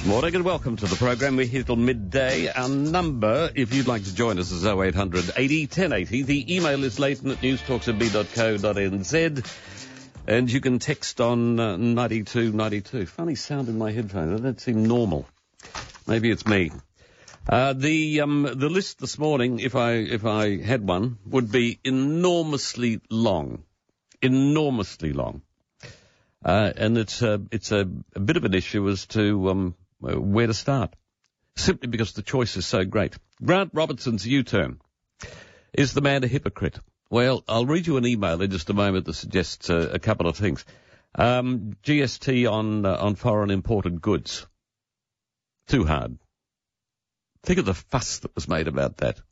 Morning and welcome to the program. We're here till midday. Our number, if you'd like to join us, is 0800 80 1080. The email is Leighton at newstalksa.co.nz. And you can text on 9292. Funny sound in my headphones. They don't seem normal. Maybe it's me. The list this morning, if I had one, would be enormously long. Enormously long. And it's a bit of an issue as to where to start, simply because the choice is so great. Grant Robertson's U-turn. Is the man a hypocrite? Well, I'll read you an email in just a moment that suggests a couple of things. GST on foreign imported goods. Too hard. Think of the fuss that was made about that.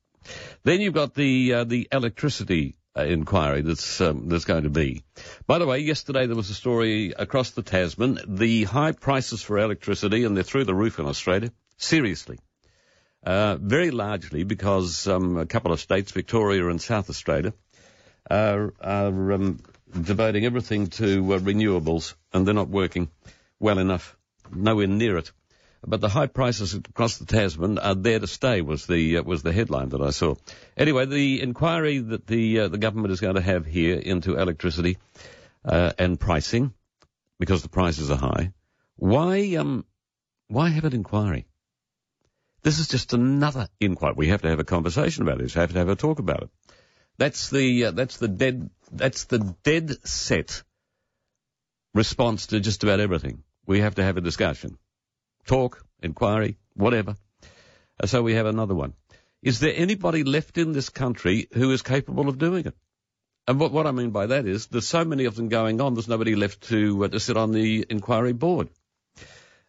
Then you've got the electricity inquiry that's going to be. By the way, yesterday there was a story across the Tasman. The high prices for electricity, and they're through the roof in Australia. Seriously. Very largely because a couple of states, Victoria and South Australia, are devoting everything to renewables, and they're not working well enough, nowhere near it. But the high prices across the Tasman are there to stay, was the headline that I saw. Anyway, the inquiry that the government is going to have here into electricity and pricing, because the prices are high. Why have an inquiry? This is just another inquiry. We have to have a conversation about this. We have to have a talk about it. That's the dead set response to just about everything. We have to have a discussion. Talk, inquiry, whatever. So we have another one. Is there anybody left in this country who is capable of doing it? And what I mean by that is there's so many of them going on, there's nobody left to sit on the inquiry board.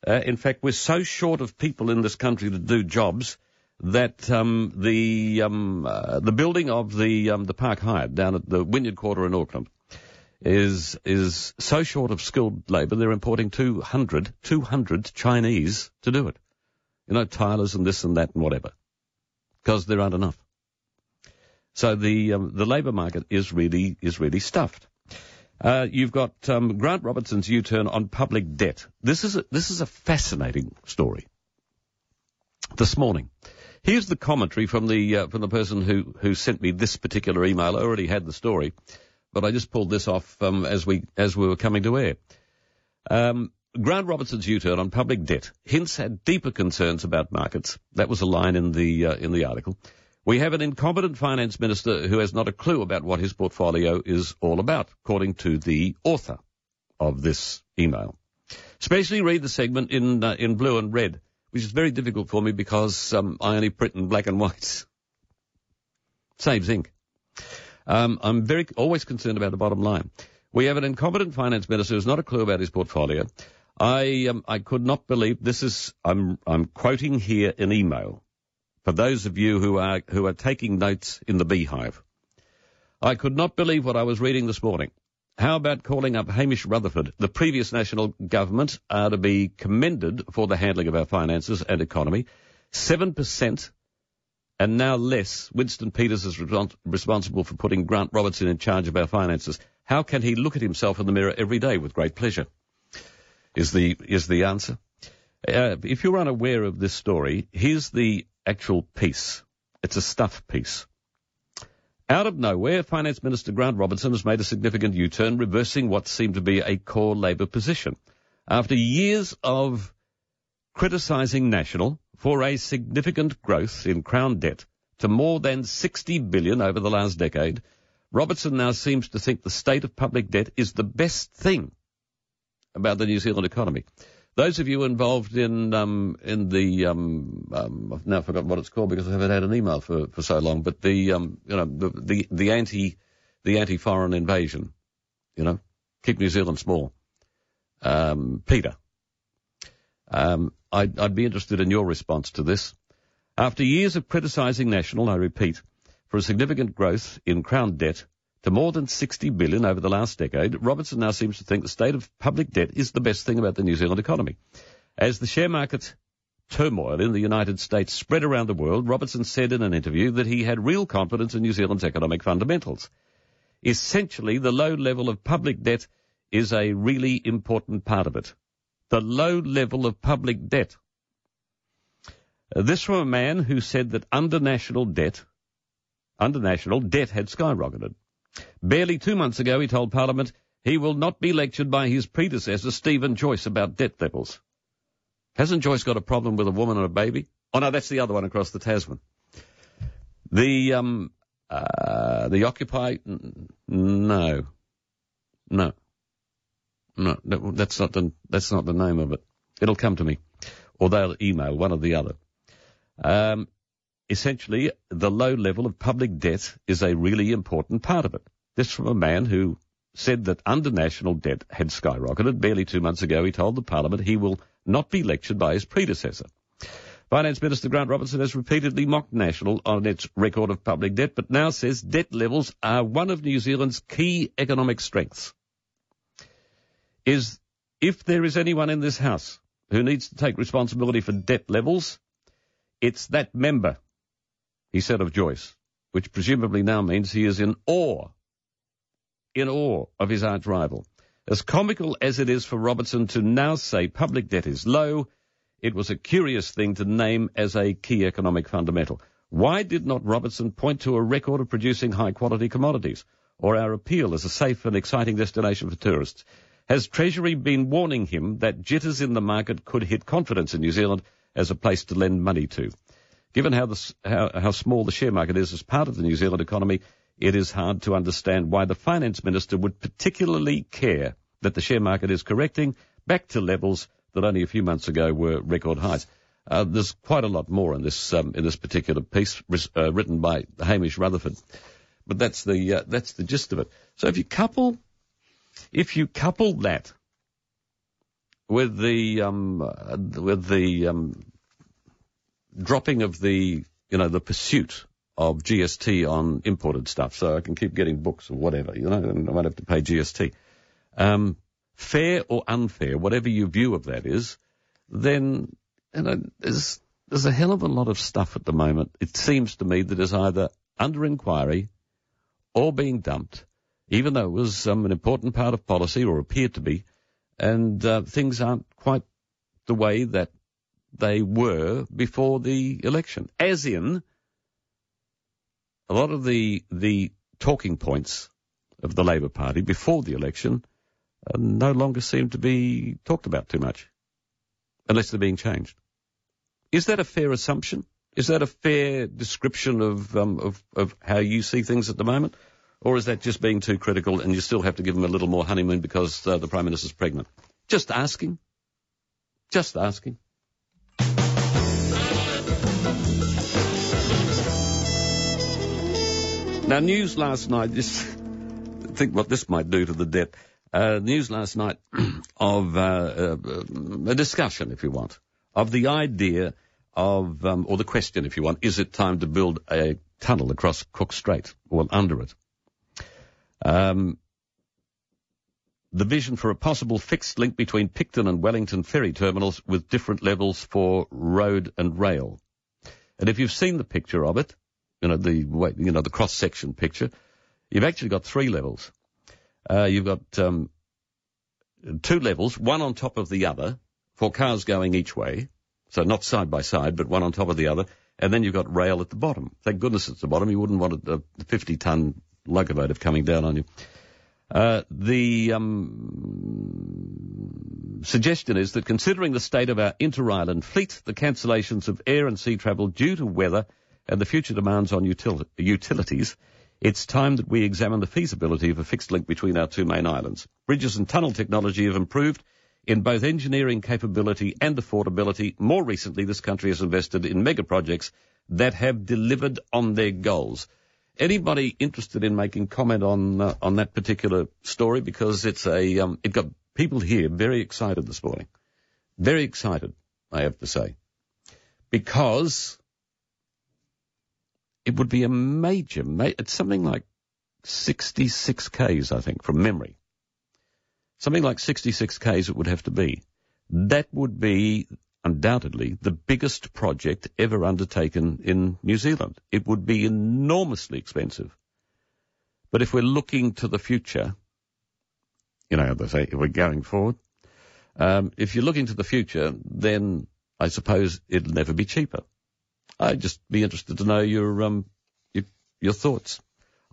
In fact, we're so short of people in this country to do jobs that the building of the Park Hyatt down at the Wynyard Quarter in Auckland is so short of skilled labour, they're importing 200 Chinese to do it. You know, tilers and this and that and whatever, because there aren't enough. So the labour market is really stuffed. You've got Grant Robertson's U-turn on public debt. This is a fascinating story. This morning, here's the commentary from the person who sent me this particular email. I already had the story, but I just pulled this off as we were coming to air. Grant Robertson's U-turn on public debt hints at deeper concerns about markets. That was a line in the article. We have an incompetent finance minister who has not a clue about what his portfolio is all about, according to the author of this email. Especially read the segment in blue and red, which is very difficult for me because I only print in black and whites. Saves ink. I'm always concerned about the bottom line. We have an incompetent finance minister who has not a clue about his portfolio. I could not believe this is. I'm quoting here an email for those of you who are taking notes in the beehive. I could not believe what I was reading this morning. How about calling up Hamish Rutherford? The previous national government are to be commended for the handling of our finances and economy. 7%. And now less. Winston Peters is responsible for putting Grant Robertson in charge of our finances. How can he look at himself in the mirror every day with great pleasure? Is the answer. If you're unaware of this story, here's the actual piece. It's a stuff piece. Out of nowhere, Finance Minister Grant Robertson has made a significant U-turn, reversing what seemed to be a core Labor position. After years of criticising National for a significant growth in Crown debt to more than $60 billion over the last decade, Robertson now seems to think the state of public debt is the best thing about the New Zealand economy. Those of you involved in the I've now forgotten what it's called because I haven't had an email for so long, but the anti-foreign invasion, keep New Zealand small. Peter. I'd be interested in your response to this. After years of criticising National, I repeat, for a significant growth in Crown debt to more than $60 billion over the last decade, Robertson now seems to think the state of public debt is the best thing about the New Zealand economy. As the share market turmoil in the United States spread around the world, Robertson said in an interview that he had real confidence in New Zealand's economic fundamentals. Essentially, the low level of public debt is a really important part of it. The low level of public debt. This from a man who said that under national debt had skyrocketed. Barely 2 months ago, he told Parliament he will not be lectured by his predecessor, Stephen Joyce, about debt levels. Hasn't Joyce got a problem with a woman and a baby? Oh, no, that's the other one across the Tasman. The Occupy, no, that's not the name of it. It'll come to me, or they'll email, one or the other. Essentially, the low level of public debt is a really important part of it. This from a man who said that under national debt had skyrocketed. Barely 2 months ago, he told the Parliament he will not be lectured by his predecessor. Finance Minister Grant Robertson has repeatedly mocked National on its record of public debt, but now says debt levels are one of New Zealand's key economic strengths. If there is anyone in this House who needs to take responsibility for debt levels, it's that member, he said of Joyce, which presumably now means he is in awe of his arch rival. As comical as it is for Robertson to now say public debt is low, it was a curious thing to name as a key economic fundamental. Why did not Robertson point to a record of producing high-quality commodities, or our appeal as a safe and exciting destination for tourists? Has Treasury been warning him that jitters in the market could hit confidence in New Zealand as a place to lend money to? Given how small the share market is as part of the New Zealand economy, it is hard to understand why the Finance Minister would particularly care that the share market is correcting back to levels that only a few months ago were record highs. There's quite a lot more in this particular piece written by Hamish Rutherford, but that's the gist of it. So if you couple that with the dropping of the pursuit of GST on imported stuff, so I can keep getting books or whatever, and I won't have to pay GST. Fair or unfair, whatever your view of that is, then there's a hell of a lot of stuff at the moment, it seems to me, that is either under inquiry or being dumped, even though it was an important part of policy, or appeared to be, and things aren't quite the way that they were before the election. As in, a lot of the talking points of the Labor Party before the election no longer seem to be talked about too much, unless they're being changed. Is that a fair assumption? Is that a fair description of how you see things at the moment? Or is that just being too critical and you still have to give them a little more honeymoon because the Prime Minister's pregnant? Just asking. Just asking. Now, news last night, think what this might do to the debt. News last night of a discussion, if you want, of the idea of, or the question, if you want, is it time to build a tunnel across Cook Strait, or under it? The vision for a possible fixed link between Picton and Wellington ferry terminals with different levels for road and rail. And if you've seen the picture of it, the cross-section picture, you've actually got three levels. You've got two levels, one on top of the other, for cars going each way, so not side by side, but one on top of the other, and then you've got rail at the bottom. Thank goodness it's the bottom. You wouldn't want a 50-ton locomotive coming down on you. The suggestion is that considering the state of our inter-island fleet, the cancellations of air and sea travel due to weather, and the future demands on utilities, it's time that we examine the feasibility of a fixed link between our two main islands. Bridges and tunnel technology have improved in both engineering capability and affordability. More recently, this country has invested in mega projects that have delivered on their goals. Anybody interested in making comment on that particular story? Because it got people here very excited this morning. Very excited, I have to say. Because it would be a major, it's something like 66 Ks, I think, from memory. Something like 66 Ks it would have to be. That would be, undoubtedly, the biggest project ever undertaken in New Zealand. It would be enormously expensive. But if we're looking to the future, they say, if we're going forward, if you're looking to the future, then I suppose it'll never be cheaper. I'd just be interested to know your thoughts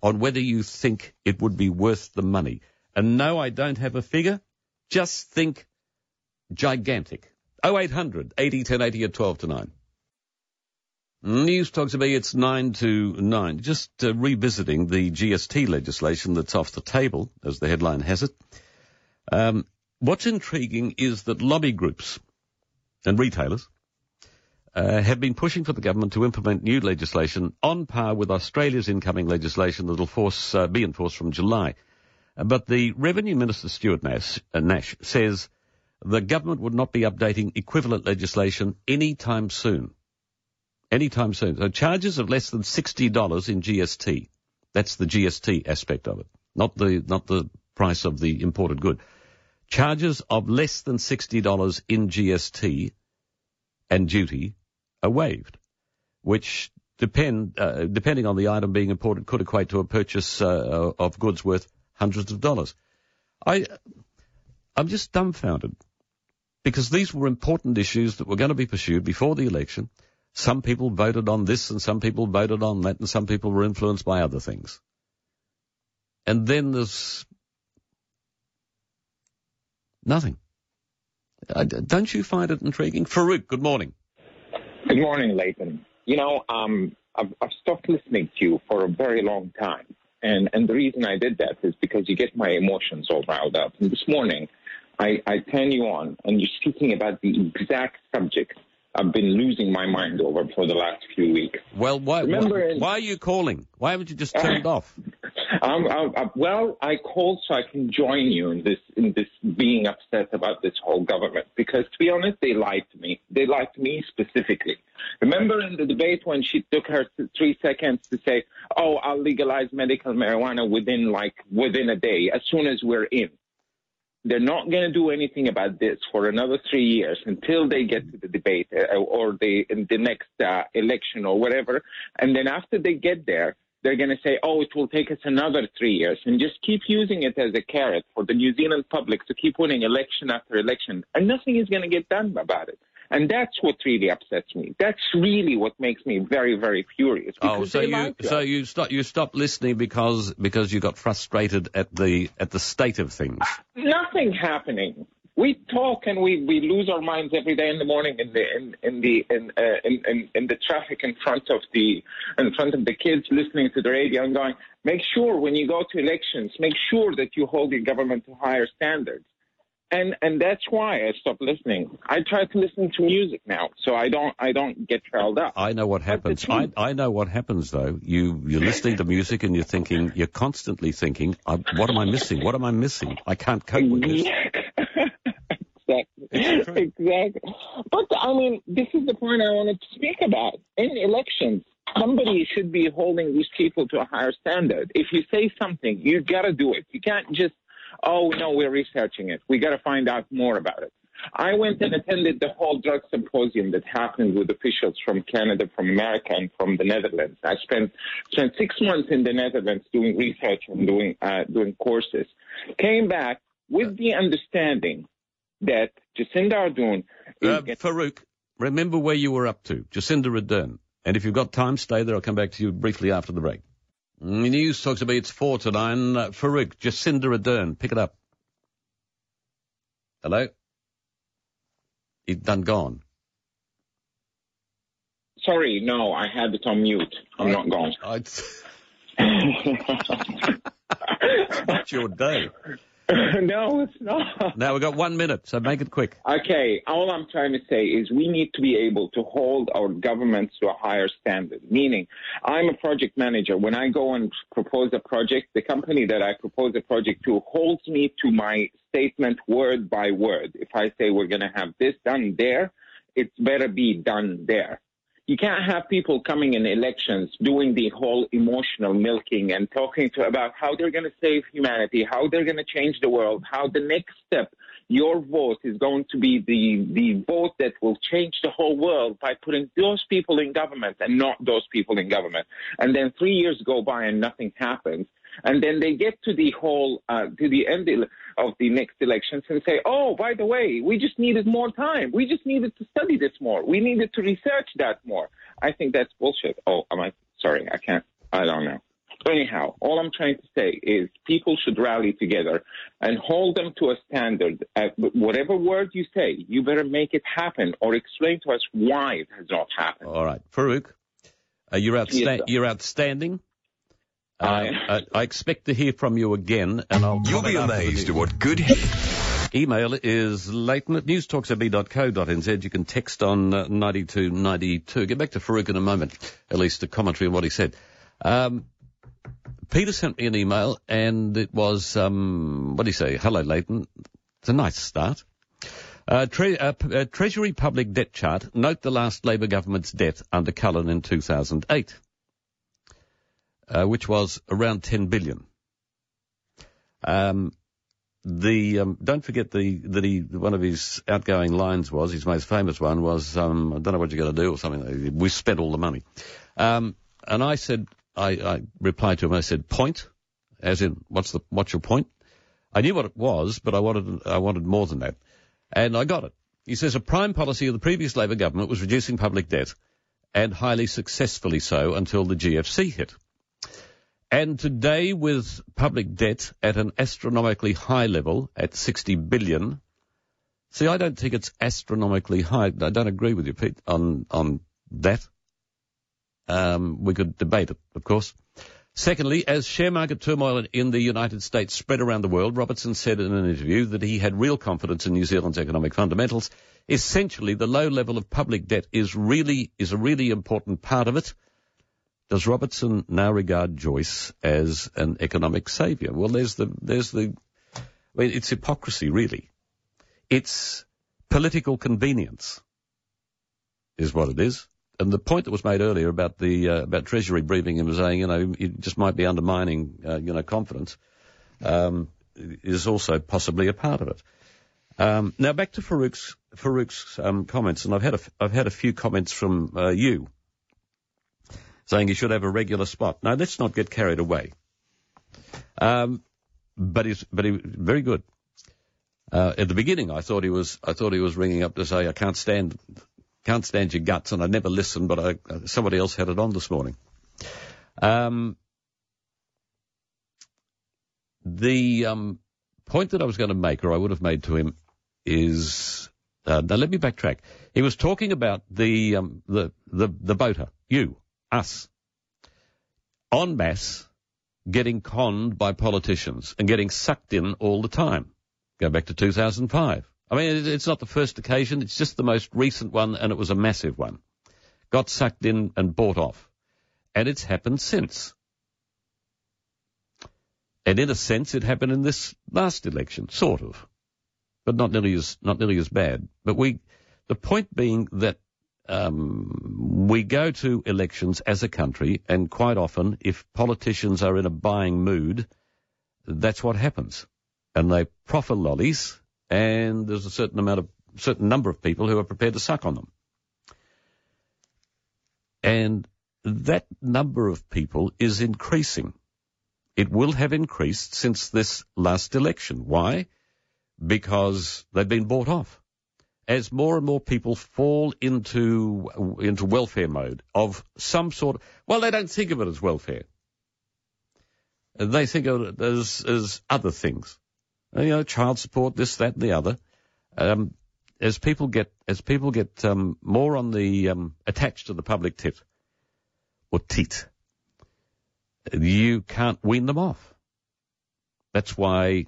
on whether you think it would be worth the money. And no, I don't have a figure. Just think gigantic. 0800 80 1080 at 12 to 9. News talks about it's 9 to 9. Just revisiting the GST legislation that's off the table, as the headline has it. What's intriguing is that lobby groups and retailers have been pushing for the government to implement new legislation on par with Australia's incoming legislation that will be enforced from July. But the Revenue Minister, Stuart Nash, says the government would not be updating equivalent legislation anytime soon. Anytime soon. So charges of less than $60 in GST. That's the GST aspect of it, not the price of the imported good. Charges of less than $60 in GST and duty are waived, which depending on the item being imported could equate to a purchase of goods worth hundreds of dollars. I'm just dumbfounded because these were important issues that were going to be pursued before the election. Some people voted on this and some people voted on that and some people were influenced by other things. And then there's nothing. Don't you find it intriguing? Farouk, good morning. Good morning, Leighton. You know, I've stopped listening to you for a very long time. And the reason I did that is because you get my emotions all riled up. And this morning, I turn you on and you're speaking about the exact subject I've been losing my mind over for the last few weeks. Well, why are you calling? Why haven't you just turned off? Well, I called so I can join you in this being upset about this whole government. Because to be honest, they lied to me. They lied to me specifically. Remember in the debate when she took her 3 seconds to say, "Oh, I'll legalize medical marijuana within a day as soon as we're in." They're not going to do anything about this for another 3 years until they get to the debate or in the next election or whatever. And then after they get there, they're going to say, "Oh, it will take us another 3 years," and just keep using it as a carrot for the New Zealand public to keep winning election after election. And nothing is going to get done about it. And that's what really upsets me. That's really what makes me very, very furious. Oh, so you stopped listening because you got frustrated at the state of things. Nothing happening. We talk and we lose our minds every day in the morning in the traffic in front of the kids listening to the radio and going, make sure when you go to elections, make sure that you hold your government to higher standards. And that's why I stopped listening. I try to listen to music now, so I don't get riled up. I know what happens. I know what happens though. You're listening to music and you're constantly thinking, what am I missing? What am I missing? I can't cope with this. Exactly. But I mean, this is the point I wanted to speak about. In elections, somebody should be holding these people to a higher standard. If you say something, you got to do it. You can't just, "Oh, no, we're researching it. We got to find out more about it." I went and attended the whole drug symposium that happened with officials from Canada, from America, and from the Netherlands. I spent 6 months in the Netherlands doing research and doing courses. Came back with the understanding that Jacinda Ardern Farouk, remember where you were up to. Jacinda Ardern. And if you've got time, stay there. I'll come back to you briefly after the break. News talks about it's 4 to 9. Farouk, Jacinda Ardern, pick it up. Hello? He's done gone. Sorry, no, I had it on mute. I'm not gone. That's your day. No, it's not. Now we've got 1 minute, so make it quick. Okay, all I'm trying to say is we need to be able to hold our governments to a higher standard, meaning I'm a project manager. When I go and propose a project, the company that I propose a project to holds me to my statement word by word. If I say we're going to have this done there, it's better be done there. You can't have people coming in elections doing the whole emotional milking and talking about how they're going to save humanity, how they're going to change the world, how the next step, your vote is going to be the vote that will change the whole world by putting those people in government and not those people in government. And then 3 years go by and nothing happens. And then they get to the to the end of the next elections and say, "Oh, by the way, we just needed more time. We just needed to study this more. We needed to research that more." I think that's bullshit. Oh, sorry, I can't. I don't know. Anyhow, all I'm trying to say is people should rally together and hold them to a standard. Whatever word you say, you better make it happen or explain to us why it has not happened. All right. Farouk, you're outstanding. I expect to hear from you again, and You'll be amazed at what good... Email is Leighton at newstalksab.co.nz. You can text on 9292. Get back to Farouk in a moment, at least a commentary on what he said. Peter sent me an email, and it was, what do you say? Hello, Leighton. It's a nice start. Treasury public debt chart. Note the last Labor government's debt under Cullen in 2008, which was around 10 billion. Don't forget that one of his outgoing lines was, his most famous one was, I don't know what you're going to do or something. We spent all the money. And I said, I replied to him, I said, point, as in, what's your point? I knew what it was, but I wanted more than that. And I got it. He says, a prime policy of the previous Labor government was reducing public debt, and highly successfully so until the GFC hit. And today, with public debt at an astronomically high level, at 60 billion, see, I don't think it's astronomically high. I don't agree with you, Pete, on that. We could debate it, of course. Secondly, as share market turmoil in the United States spread around the world, Robertson said in an interview that he had real confidence in New Zealand's economic fundamentals. Essentially, the low level of public debt is a really important part of it. Does Robertson now regard Joyce as an economic saviour? Well, it's hypocrisy, really. It's political convenience, is what it is. And the point that was made earlier about about Treasury briefing him and saying, you just might be undermining, confidence, is also possibly a part of it. Now back to Farouk's comments, and I've had a few comments from you saying he should have a regular spot. Now let's not get carried away. But he very good. At the beginning, I thought he was ringing up to say I can't stand your guts, and I never listen, but somebody else had it on this morning. The point that I was going to make, or I would have made to him, is now let me backtrack. He was talking about the voter, you, us, en masse, getting conned by politicians and getting sucked in all the time. Go back to 2005. I mean, it's not the first occasion, it's just the most recent one, and it was a massive one. Got sucked in and bought off. And it's happened since. And in a sense, it happened in this last election, sort of. But not nearly as bad. But the point being that we go to elections as a country, and quite often, if politicians are in a buying mood, that's what happens. And they proffer lollies, and there's a certain number of people who are prepared to suck on them. And that number of people is increasing. It will have increased since this last election. Why? Because they've been bought off. As more and more people fall into welfare mode of some sort, well, they don't think of it as welfare. They think of it as other things. Child support, this, that, and the other. As people get more on the attached to the public tit or teat, you can't wean them off. That's why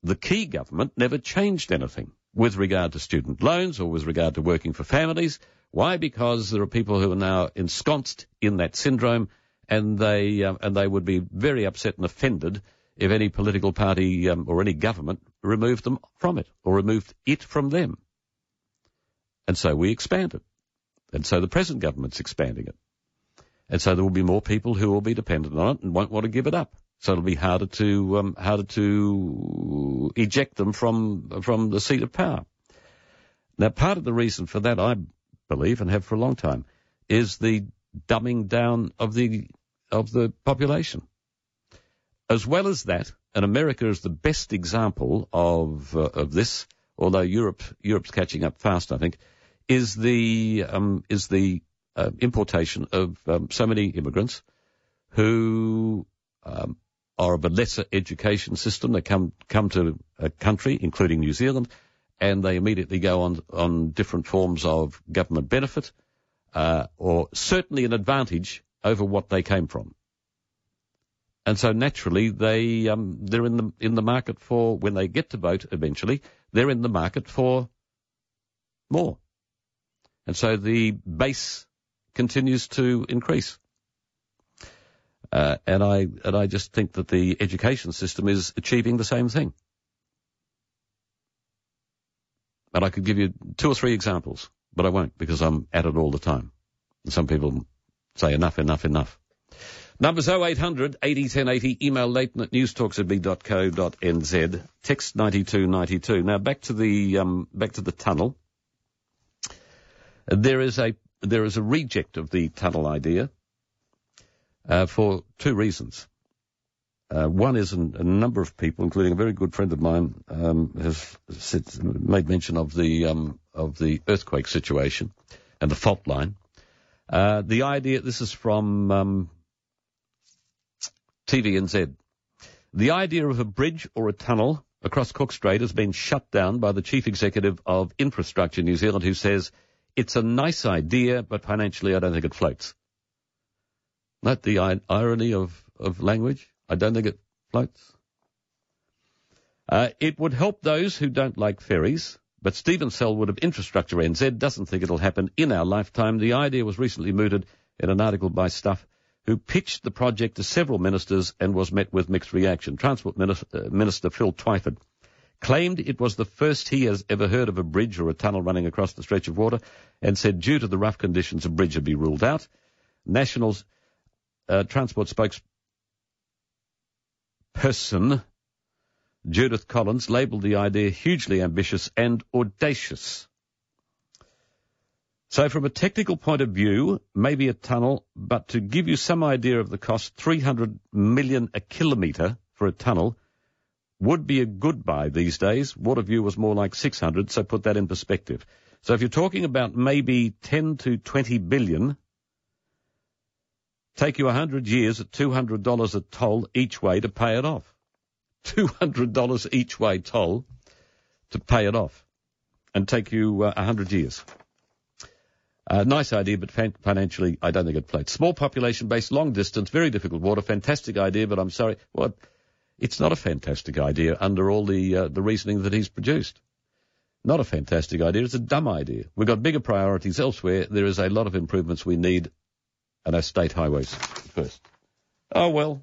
the key government never changed anything with regard to student loans or with regard to working for families. Why? Because there are people who are now ensconced in that syndrome, and they would be very upset and offended if any political party or any government removed them from it or removed it from them. And so we expand it. And so the present government's expanding it. And so there will be more people who will be dependent on it and won't want to give it up. So it'll be harder to eject them from the seat of power. Now, part of the reason for that, I believe, and have for a long time, is the dumbing down of the population. As well as that, and America is the best example of this, although Europe's catching up fast, I think, is the importation of so many immigrants who are of a lesser education system. They come to a country, including New Zealand, and they immediately go on different forms of government benefit, or certainly an advantage over what they came from. And so naturally they're in the market for, when they get to vote eventually, they're in the market for more. And so the base continues to increase. And I just think that the education system is achieving the same thing. And I could give you 2 or 3 examples, but I won't because I'm at it all the time. And some people say enough. Numbers 0800 80 1080, email Leighton at newstalks@b.co.nz, text 9292. Now back to the tunnel. There is a reject of the tunnel idea for 2 reasons. One is a number of people, including a very good friend of mine, has made mention of the earthquake situation and the fault line. The idea, this is from TVNZ. The idea of a bridge or a tunnel across Cook Strait has been shut down by the Chief Executive of Infrastructure New Zealand, who says, it's a nice idea, but financially I don't think it floats. Note the irony of language. I don't think it floats. It would help those who don't like ferries, but Stephen Selwood of Infrastructure NZ doesn't think it'll happen in our lifetime. The idea was recently mooted in an article by Stuff, who pitched the project to several ministers and was met with mixed reaction. Transport Minister Phil Twyford claimed it was the first he has ever heard of a bridge or a tunnel running across the stretch of water, and said due to the rough conditions a bridge would be ruled out. National's transport spokesperson Judith Collins labelled the idea hugely ambitious and audacious. So from a technical point of view, maybe a tunnel, but to give you some idea of the cost, 300 million a kilometre for a tunnel would be a good buy these days. Waterview was more like 600, so put that in perspective. So if you're talking about maybe 10 to 20 billion, take you 100 years at $200 a toll each way to pay it off. $200 each way toll to pay it off, and take you 100 years. Nice idea, but financially, I don't think it floats. Small population base, long distance, very difficult water. Fantastic idea, but I'm sorry. Well, it's not a fantastic idea under all the reasoning that he's produced. Not a fantastic idea. It's a dumb idea. We've got bigger priorities elsewhere. There is a lot of improvements we need on our state highways first. Oh, well.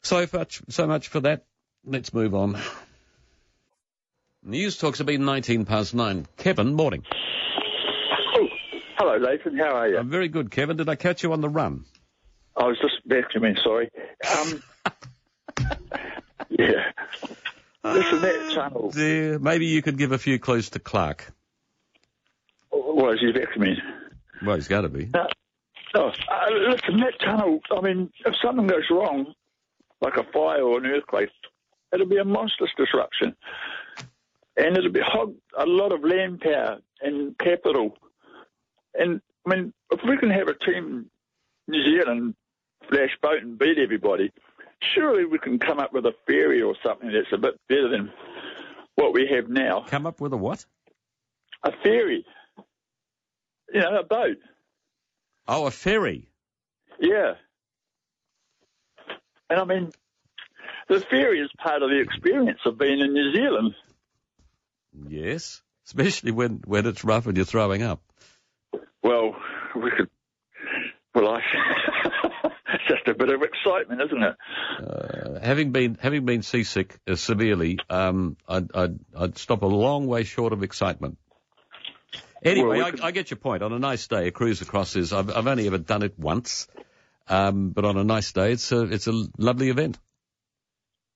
So much for that. Let's move on. News Talks have been 9:19. Kevin, morning. Hello, Leighton. How are you? I'm very good, Kevin. Did I catch you on the run? I was just vacuuming, sorry. Yeah. Listen, that tunnel... Dear, maybe you could give a few clues to Clark. Well, is he vacuuming? Well, he's got to be. Listen, that tunnel, I mean, if something goes wrong, like a fire or an earthquake, it'll be a monstrous disruption. And it'll be a lot of land power and capital. And, I mean, if we can have a team New Zealand flash boat and beat everybody, surely we can come up with a ferry or something that's a bit better than what we have now. Come up with a what? A ferry. You know, a boat. Oh, a ferry. Yeah. And, I mean, the ferry is part of the experience of being in New Zealand. Yes, especially when it's rough and you're throwing up. Well, we could... Well, it's just a bit of excitement, isn't it? Having been seasick severely, I'd stop a long way short of excitement. Anyway, well, I get your point. On a nice day, a cruise across is... I've only ever done it once, but on a nice day, it's a lovely event.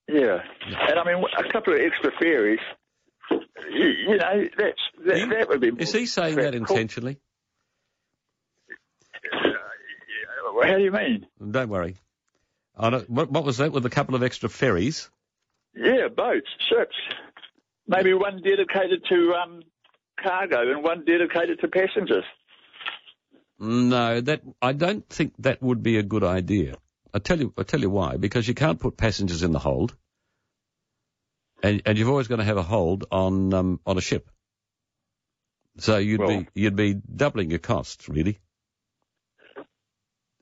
Yeah. And, I mean, a couple of extra ferries, you know, that would be... Is he saying that intentionally? How do you mean? Don't worry. What was that, with a couple of extra ferries? Yeah, boats, ships. Maybe one dedicated to cargo and one dedicated to passengers. No, I don't think that would be a good idea. I'll tell you why. Because you can't put passengers in the hold, and you've always got to have a hold on a ship. So you'd be doubling your costs, really.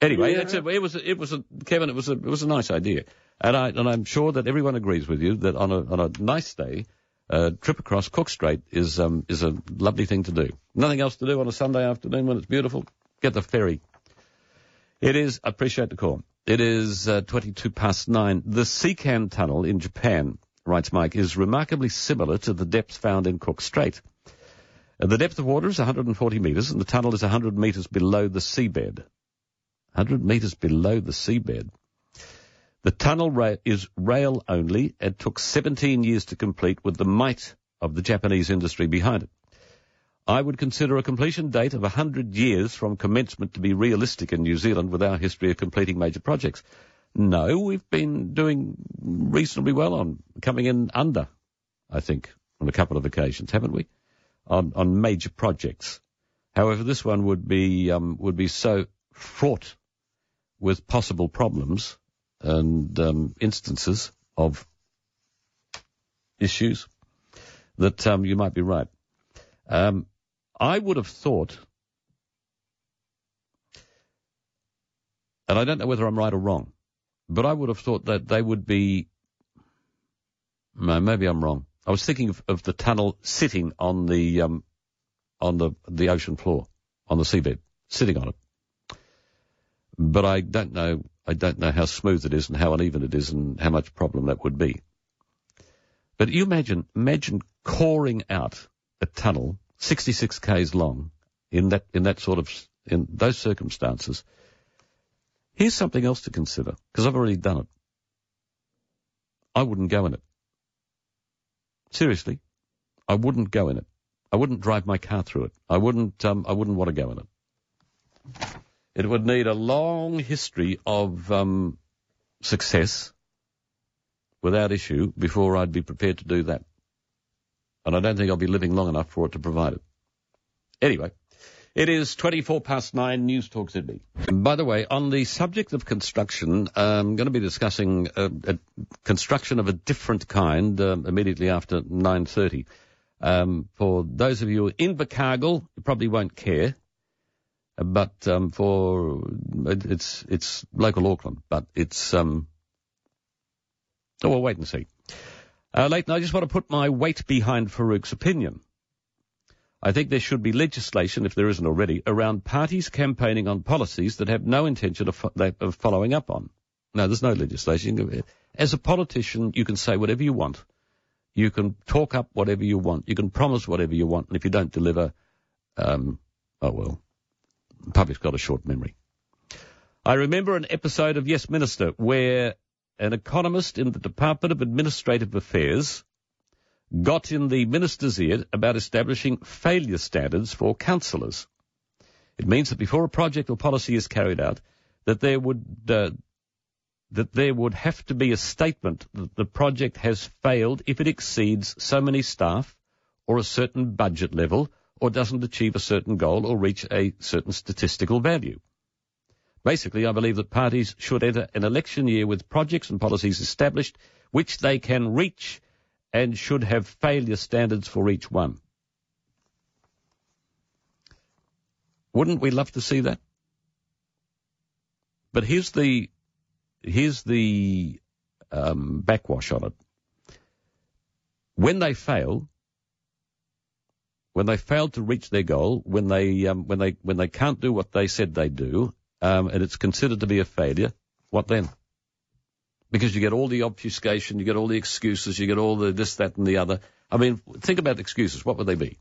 Anyway, that's it. Kevin, it was a nice idea, and I'm sure that everyone agrees with you that on a nice day, trip across Cook Strait is a lovely thing to do. Nothing else to do on a Sunday afternoon when it's beautiful. Get the ferry. It is. I appreciate the call. It is 9:22. The Seacan Tunnel in Japan, writes Mike, is remarkably similar to the depths found in Cook Strait. The depth of water is 140 metres, and the tunnel is 100 metres below the seabed. 100 metres below the seabed. The tunnel is rail only and took 17 years to complete with the might of the Japanese industry behind it. I would consider a completion date of 100 years from commencement to be realistic in New Zealand with our history of completing major projects. No, we've been doing reasonably well on coming in under, I think, on a couple of occasions, haven't we? On major projects. However, this one would be so fraught with possible problems and instances of issues that you might be right. I would have thought, and I don't know whether I'm right or wrong, but I would have thought that they would be, no, maybe I'm wrong. I was thinking of the tunnel sitting on the ocean floor, on the seabed, sitting on it. But I don't know how smooth it is and how uneven it is and how much problem that would be. But you imagine coring out a tunnel 66 k's long in those circumstances. Here's something else to consider, because I've already done it. I wouldn't go in it. Seriously, I wouldn't go in it. I wouldn't drive my car through it. I wouldn't want to go in it. It would need a long history of success without issue before I'd be prepared to do that. And I don't think I'll be living long enough for it to provide it. Anyway, it is 9:24, News Talk Sydney. By the way, on the subject of construction, I'm going to be discussing a construction of a different kind immediately after 9:30. For those of you in Invercargill, you probably won't care. But it's local Auckland, but it's we'll wait and see. Leighton, I just want to put my weight behind Farouk's opinion. I think there should be legislation, if there isn't already, around parties campaigning on policies that have no intention of following up on. No, there's no legislation. As a politician, you can say whatever you want. You can talk up whatever you want. You can promise whatever you want, and if you don't deliver, oh well. The public's got a short memory. I remember an episode of Yes Minister where an economist in the Department of Administrative Affairs got in the minister's ear about establishing failure standards for councillors. It means that before a project or policy is carried out, that there would have to be a statement that the project has failed if it exceeds so many staff or a certain budget level or doesn't achieve a certain goal or reach a certain statistical value. Basically, I believe that parties should enter an election year with projects and policies established which they can reach and should have failure standards for each one. Wouldn't we love to see that? But here's the backwash on it. When they fail to reach their goal, when they can't do what they said they'd do, and it's considered to be a failure, what then? Because you get all the obfuscation, you get all the excuses, you get all the this, that, and the other. I mean, think about the excuses. What would they be?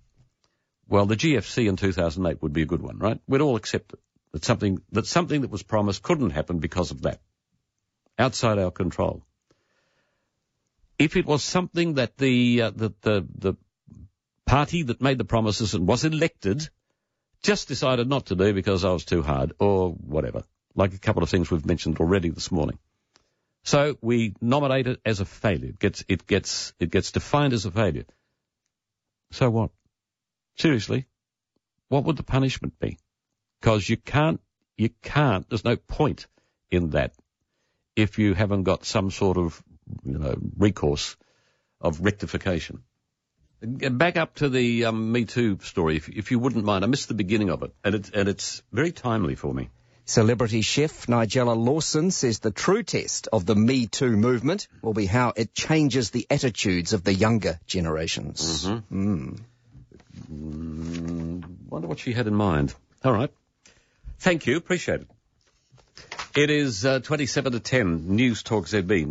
Well, the GFC in 2008 would be a good one, right? We'd all accept it. That something that was promised couldn't happen because of that. Outside our control. If it was something that the party that made the promises and was elected just decided not to do because I was too hard or whatever, like a couple of things we've mentioned already this morning. So we nominate it as a failure. It gets defined as a failure. So what? Seriously, what would the punishment be? Because you can't, there's no point in that if you haven't got some sort of, recourse of rectification. Back up to the Me Too story, if you wouldn't mind. I missed the beginning of it, and it's very timely for me. Celebrity chef Nigella Lawson says the true test of the Me Too movement will be how it changes the attitudes of the younger generations. Mm-hmm. Wonder what she had in mind. All right. Thank you. Appreciate it. It is 27 to 10, News Talk ZB.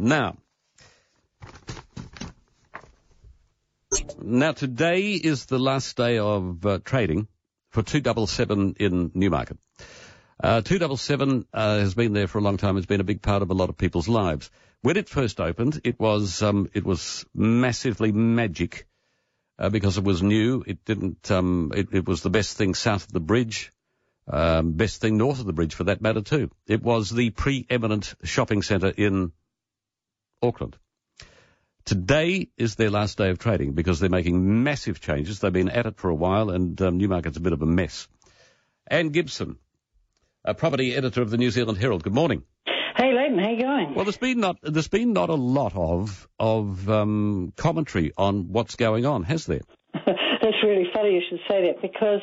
Now today is the last day of trading for 277 in Newmarket. 277 has been there for a long time. It's been a big part of a lot of people's lives. When it first opened, it was massively magic because it was new. It didn't. It was the best thing south of the bridge, best thing north of the bridge for that matter too. It was the preeminent shopping centre in Auckland. Today is their last day of trading because they're making massive changes. They've been at it for a while, and Newmarket's a bit of a mess. Anne Gibson, a property editor of the New Zealand Herald. Good morning. Hey, Leighton, how you going? Well, there's been not a lot of commentary on what's going on, has there? That's really funny you should say that, because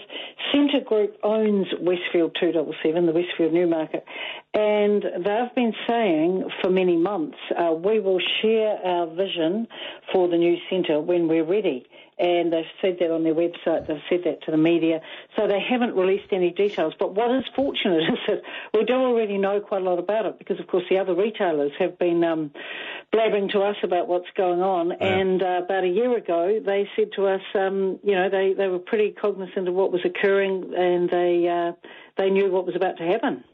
Scentre Group owns Westfield 277, the Westfield Newmarket, and they've been saying for many months, we will share our vision for the new centre when we're ready. And they've said that on their website, they've said that to the media, so they haven't released any details. But what is fortunate is that we do already know quite a lot about it, because, of course, the other retailers have been blabbering to us about what's going on. Yeah. And about a year ago, they said to us, they were pretty cognizant of what was occurring, and they knew what was about to happen.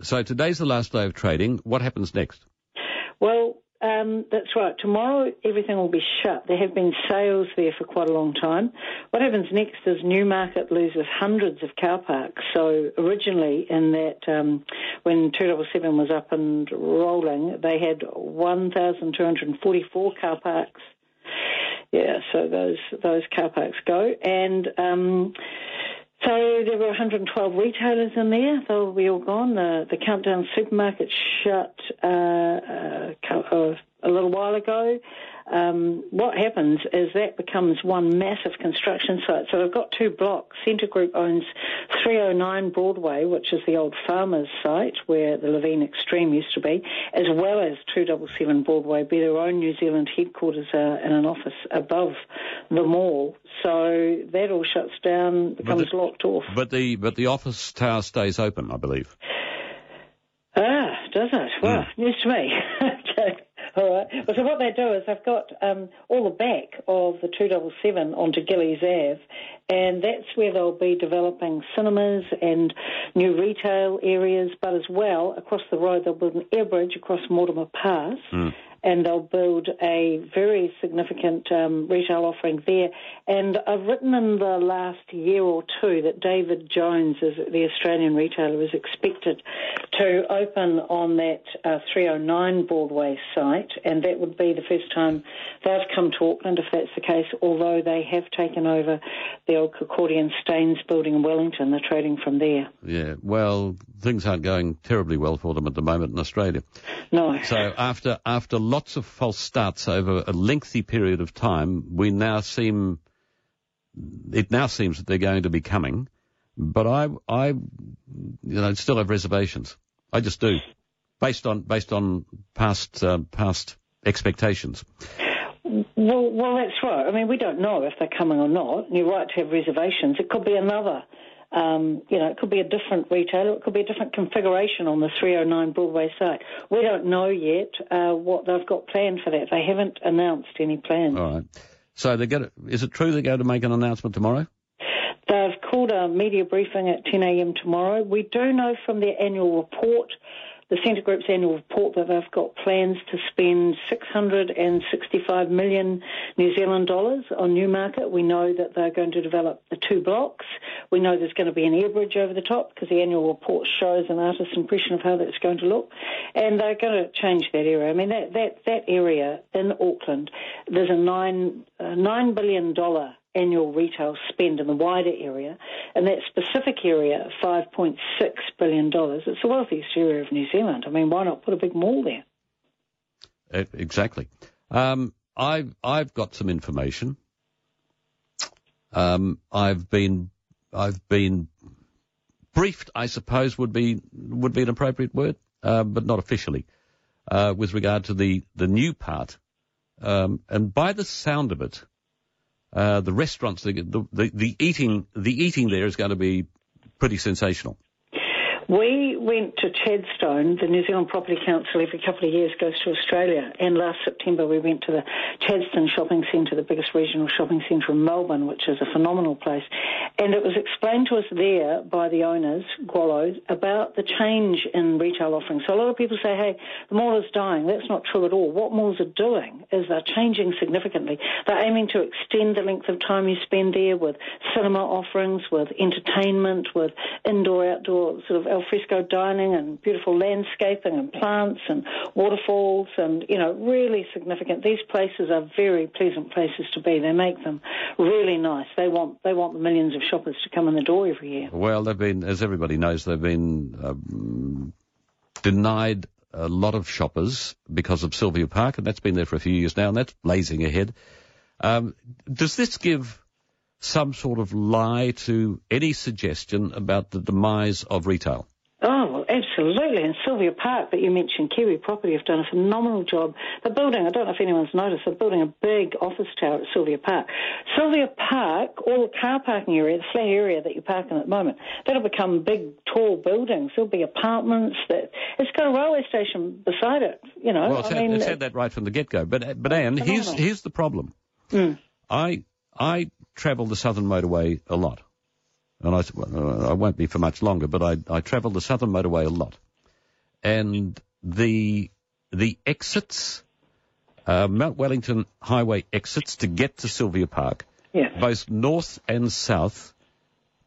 So today's the last day of trading. What happens next? Well, that's right. Tomorrow, everything will be shut. There have been sales there for quite a long time. What happens next is Newmarket loses hundreds of car parks. So originally, in that when 277 was up and rolling, they had 1,244 car parks. Yeah, so those car parks go. And so there were 112 retailers in there. They'll be all gone. The Countdown supermarket shut a little while ago. What happens is that becomes one massive construction site. So they've got two blocks. Scentre Group owns 309 Broadway, which is the old Farmers site where the Levine Extreme used to be, as well as 277 Broadway, be their own New Zealand headquarters in an office above the mall. So that all shuts down, becomes locked off. But the office tower stays open, I believe. Ah, does it? Well, news to me. Okay. All right. Well, so what they do is they've got all the back of the 277 onto Gillies Ave, and that's where they'll be developing cinemas and new retail areas, but as well, across the road, they'll build an air bridge across Mortimer Pass, and they'll build a very significant retail offering there. And I've written in the last year or two that David Jones, the Australian retailer, is expected to open on that 309 Broadway site, and that would be the first time they've come to Auckland, if that's the case, although they have taken over the old Concordian Staines building in Wellington. They're trading from there. Yeah, well, things aren't going terribly well for them at the moment in Australia. No. So after lots of false starts over a lengthy period of time, it now seems that they're going to be coming, but I still have reservations. I just do, based on past expectations. Well, that's right. I mean, we don't know if they're coming or not. You're right to have reservations. It could be another. It could be a different retailer. It could be a different configuration on the 309 Broadway site. We don't know yet what they've got planned for that. They haven't announced any plans. All right. So is it true they're going to make an announcement tomorrow? They've called a media briefing at 10 a.m. tomorrow. We do know from their annual report, the Scentre Group's annual report, that they've got plans to spend 665 million New Zealand dollars on Newmarket. We know that they're going to develop the two blocks. We know there's going to be an air bridge over the top because the annual report shows an artist's impression of how that's going to look. And they're going to change that area. I mean, that area in Auckland, there's a $9 billion annual retail spend in the wider area. In that specific area, $5.6 billion. It's the wealthiest area of New Zealand. I mean, why not put a big mall there? Exactly. I've got some information. I've been briefed, I suppose would be an appropriate word, but not officially, with regard to the new part. And by the sound of it, the restaurants, the eating there is going to be pretty sensational. We went to Chadstone. The New Zealand Property Council every couple of years goes to Australia, and last September we went to the Chadstone Shopping Centre, the biggest regional shopping centre in Melbourne, which is a phenomenal place. And it was explained to us there by the owners, Guolo, about the change in retail offerings. So a lot of people say, hey, the mall is dying. That's not true at all. What malls are doing is they're changing significantly. They're aiming to extend the length of time you spend there with cinema offerings, with entertainment, with indoor-outdoor sort of alfresco dining and beautiful landscaping and plants and waterfalls and, you know, really significant. These places are very pleasant places to be. They make them really nice. They want the millions of shoppers to come in the door every year. Well, they've been, as everybody knows, they've been denied a lot of shoppers because of Sylvia Park, and that's been there for a few years now, and that's blazing ahead. Does this give some sort of lie to any suggestion about the demise of retail? Oh, well, absolutely. And Sylvia Park that you mentioned, Kiwi Property, have done a phenomenal job. They're building, I don't know if anyone's noticed, they're building a big office tower at Sylvia Park. Sylvia Park, all the car parking area, the flat area that you park in at the moment, that'll become big, tall buildings. There'll be apartments. It's got a railway station beside it, you know. Well, it's had that right from the get-go. But Anne, here's the problem. I travel the Southern Motorway a lot. And I won't be for much longer, but I travel the Southern Motorway a lot. And the exits, Mount Wellington Highway exits to get to Sylvia Park, both north and south,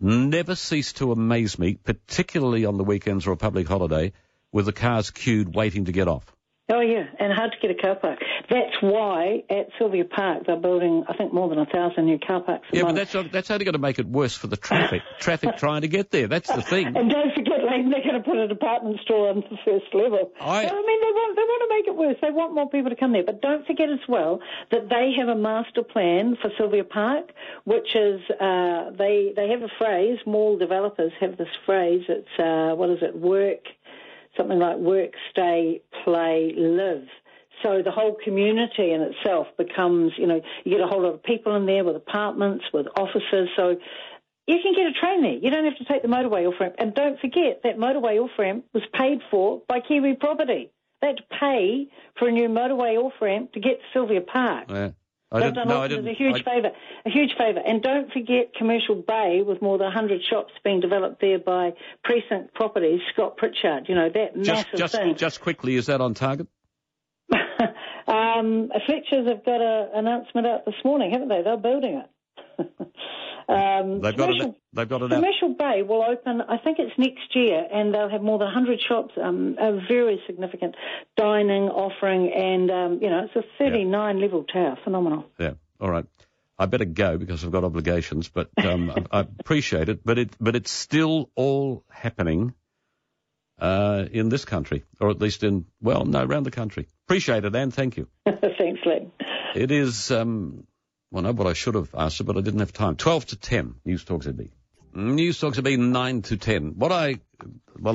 never cease to amaze me, particularly on the weekends or a public holiday, with the cars queued waiting to get off. Oh, yeah, and hard to get a car park. That's why at Sylvia Park they're building, I think, more than 1,000 new car parks. Yeah, but that's only going to make it worse for the traffic trying to get there. That's the thing. And don't forget, Leighton, they're going to put a department store on the first level. I mean, they want to make it worse. They want more people to come there. But don't forget as well that they have a master plan for Sylvia Park, which is they have a phrase. Mall developers have this phrase. It's something like work, stay, play, live. So the whole community in itself becomes, you know, you get a whole lot of people in there with apartments, with offices. So you can get a train there. You don't have to take the motorway off-ramp. And don't forget that motorway off-ramp was paid for by Kiwi Property. They had to pay for a new motorway off-ramp to get to Sylvia Park. Yeah. They've done a huge favour. And don't forget Commercial Bay with more than 100 shops being developed there by Precinct Properties, Scott Pritchard, you know, that massive thing. Just quickly, is that on target? Fletcher's have got an announcement out this morning, haven't they? They're building it. They've got it out. Commercial Bay will open, I think it's next year, and they'll have more than 100 shops, a very significant dining offering, and, you know, it's a 39-level tower. Phenomenal. Yeah, all right. I better go because I've got obligations, but I appreciate it. But it's still all happening in this country, or at least around the country. Appreciate it, Anne. Thank you. Thanks, Lee. It is... what I should have asked her, but I didn't have time. 12 to 10, News Talks would be. News Talks would be 9 to 10. I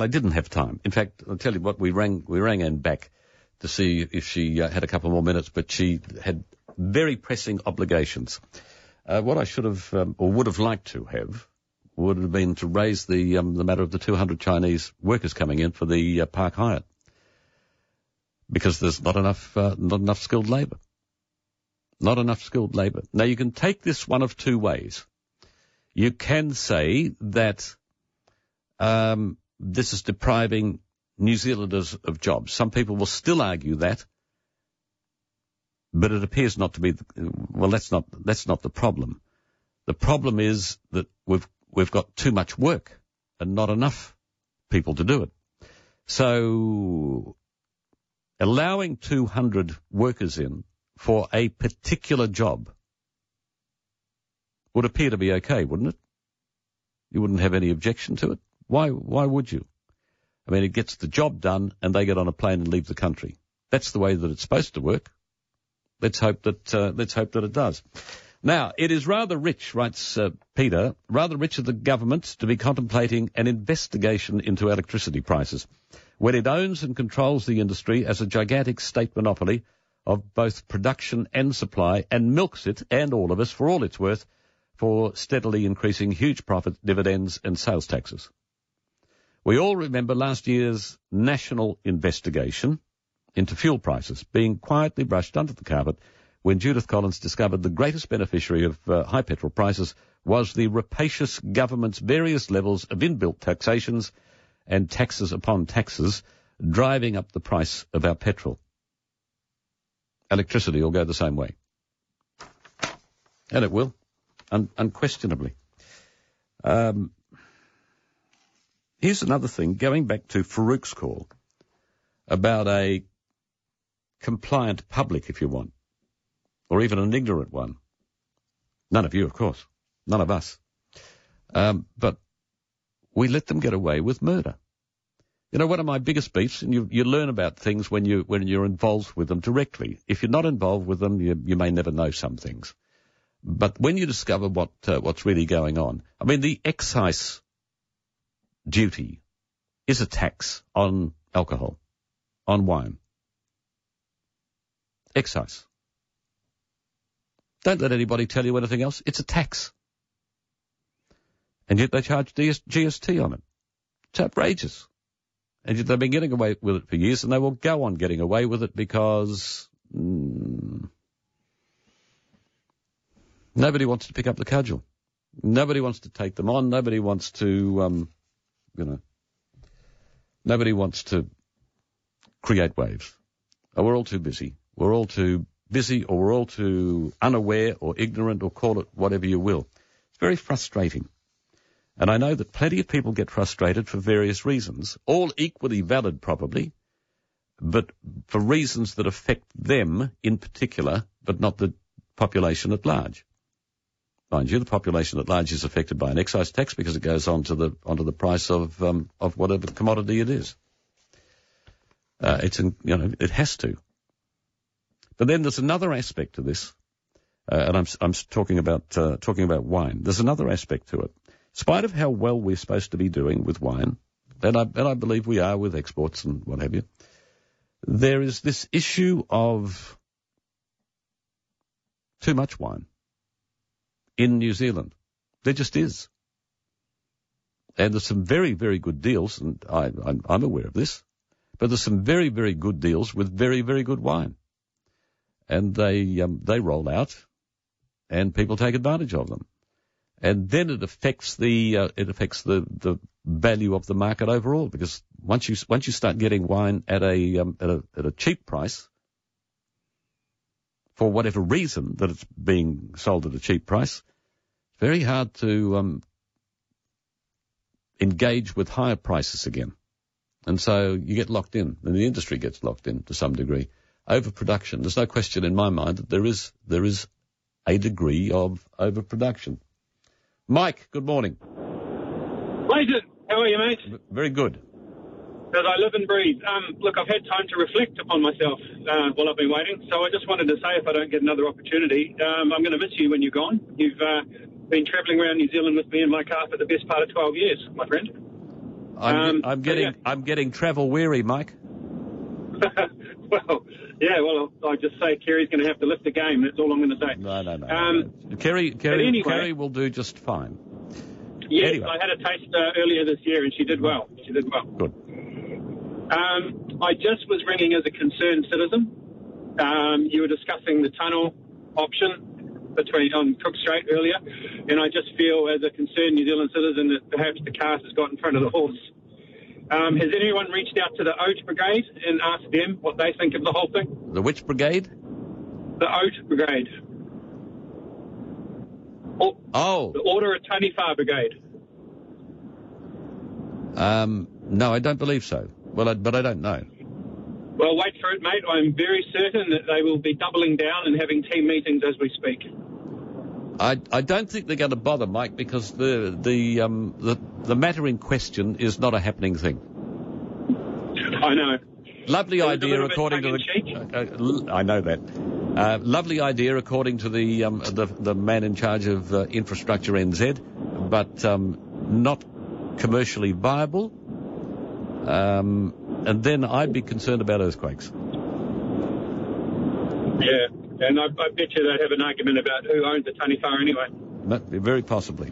didn't have time. In fact, I'll tell you what, we rang Anne back to see if she had a couple more minutes, but she had very pressing obligations. What I should have, or would have liked to have, would have been to raise the matter of the 200 Chinese workers coming in for the Park Hyatt. Because there's not enough skilled labour. Not enough skilled labour. Now, you can take this one of two ways. You can say that this is depriving New Zealanders of jobs. Some people will still argue that, but it appears not to be. That's not the problem. The problem is that we've got too much work and not enough people to do it. So, allowing 200 workers in for a particular job would appear to be okay, wouldn't it? You wouldn't have any objection to it. Why would you? I mean, it gets the job done and they get on a plane and leave the country. That's the way that it's supposed to work. Let's hope that it does. Now, it is rather rich, writes Peter, rather rich of the government to be contemplating an investigation into electricity prices when it owns and controls the industry as a gigantic state monopoly of both production and supply and milks it and all of us for all it's worth for steadily increasing huge profit dividends and sales taxes. We all remember last year's national investigation into fuel prices being quietly brushed under the carpet when Judith Collins discovered the greatest beneficiary of high petrol prices was the rapacious government's various levels of inbuilt taxations and taxes upon taxes driving up the price of our petrol. Electricity will go the same way. And it will, unquestionably. Here's another thing, going back to Farouk's call about a compliant public, if you want, or even an ignorant one. None of you, of course. None of us. But we let them get away with murder. You know, one of my biggest beefs, and you learn about things when you're involved with them directly. If you're not involved with them, you may never know some things. But when you discover what's really going on, I mean, the excise duty is a tax on alcohol, on wine. Excise. Don't let anybody tell you anything else. It's a tax. And yet they charge GST on it. It's outrageous. And yet they've been getting away with it for years, and they will go on getting away with it because nobody wants to pick up the cudgel. Nobody wants to take them on. Nobody wants to, nobody wants to create waves. Oh, we're all too busy. We're all too busy, or we're all too unaware or ignorant, or call it whatever you will. It's very frustrating. And I know that plenty of people get frustrated for various reasons, all equally valid probably, but for reasons that affect them in particular, but not the population at large. Mind you, the population at large is affected by an excise tax because it goes onto the price of whatever commodity it is. It has to. But then there's another aspect to this, and I'm talking about wine. There's another aspect to it. In spite of how well we're supposed to be doing with wine, and I believe we are with exports and what have you, there is this issue of too much wine in New Zealand. There just is. And there's some very, very good deals, and I'm aware of this, but there's some very, very good deals with very, very good wine. And they roll out, and people take advantage of them, and then it affects the value of the market overall, because once you start getting wine at a cheap price, for whatever reason that it's being sold at a cheap price, it's very hard to engage with higher prices again, and so you get locked in, and the industry gets locked in to some degree. Overproduction. There's no question in my mind that there is a degree of overproduction. Mike, good morning. Leighton, how are you, mate? Very good. As I live and breathe. Look, I've had time to reflect upon myself while I've been waiting, so I just wanted to say, if I don't get another opportunity, I'm going to miss you when you're gone. You've been travelling around New Zealand with me in my car for the best part of 12 years, my friend. I'm getting travel weary, Mike. Well, I just say Kerry's going to have to lift the game. That's all I'm going to say. No. Kerry will do just fine. Yes, anyway. I had a taste earlier this year, and she did well. Good. I just was ringing as a concerned citizen. You were discussing the tunnel option on Cook Strait earlier, and I just feel as a concerned New Zealand citizen that perhaps the cart has got in front of the horse. Has anyone reached out to the Oat Brigade and asked them what they think of the whole thing? The which brigade? The Oat Brigade. Oh. The Order of Taniwha Brigade. No, I don't believe so. But I don't know. Well, wait for it, mate. I'm very certain that they will be doubling down and having team meetings as we speak. I don't think they're going to bother, Mike, because the matter in question is not a happening thing. I know. Lovely idea, according to the. I know that. Lovely idea, according to the man in charge of infrastructure NZ, but not commercially viable. And then I'd be concerned about earthquakes. Yeah, and I bet you they'd have an argument about who owns the Taniwha anyway. Very possibly.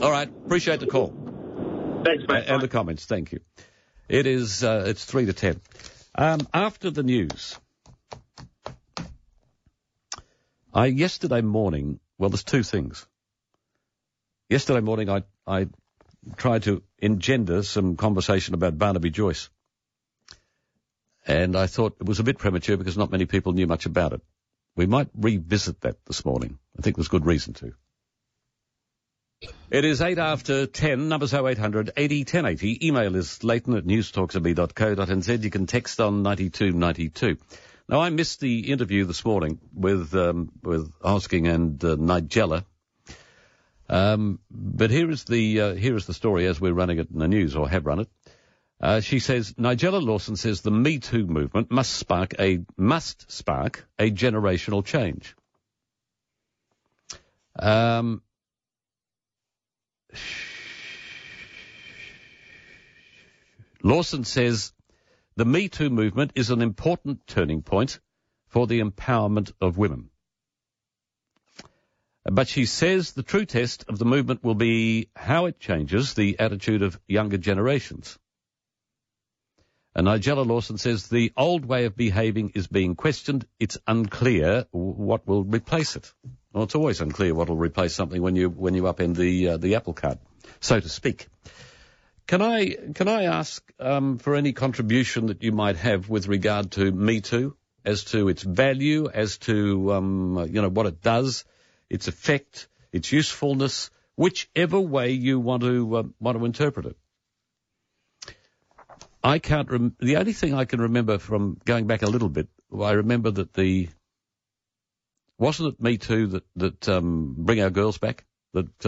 All right, appreciate the call. Thanks, mate. And the comments, thank you. It is, it's 3 to 10. After the news, yesterday morning, well, there's two things. Yesterday morning, I tried to engender some conversation about Barnaby Joyce. And I thought it was a bit premature because not many people knew much about it. We might revisit that this morning. I think there's good reason to. It is 8 after 10, numbers 0800 80 1080. Email is Leighton at newstalksabe.co.nz. You can text on 9292. Now, I missed the interview this morning with Hosking and Nigella. But here is the story as we're running it in the news, or have run it. She says, Nigella Lawson says the Me Too movement must spark a generational change. Lawson says the Me Too movement is an important turning point for the empowerment of women. But she says the true test of the movement will be how it changes the attitude of younger generations. And Nigella Lawson says the old way of behaving is being questioned. It's unclear what will replace it. Well, it's always unclear what will replace something when you upend the apple cart, so to speak. Can I ask for any contribution that you might have with regard to Me Too, as to its value, as to what it does, its effect, its usefulness, whichever way you want to interpret it. I can't. The only thing I can remember from going back a little bit, I remember that wasn't it Me Too that Bring Our Girls Back that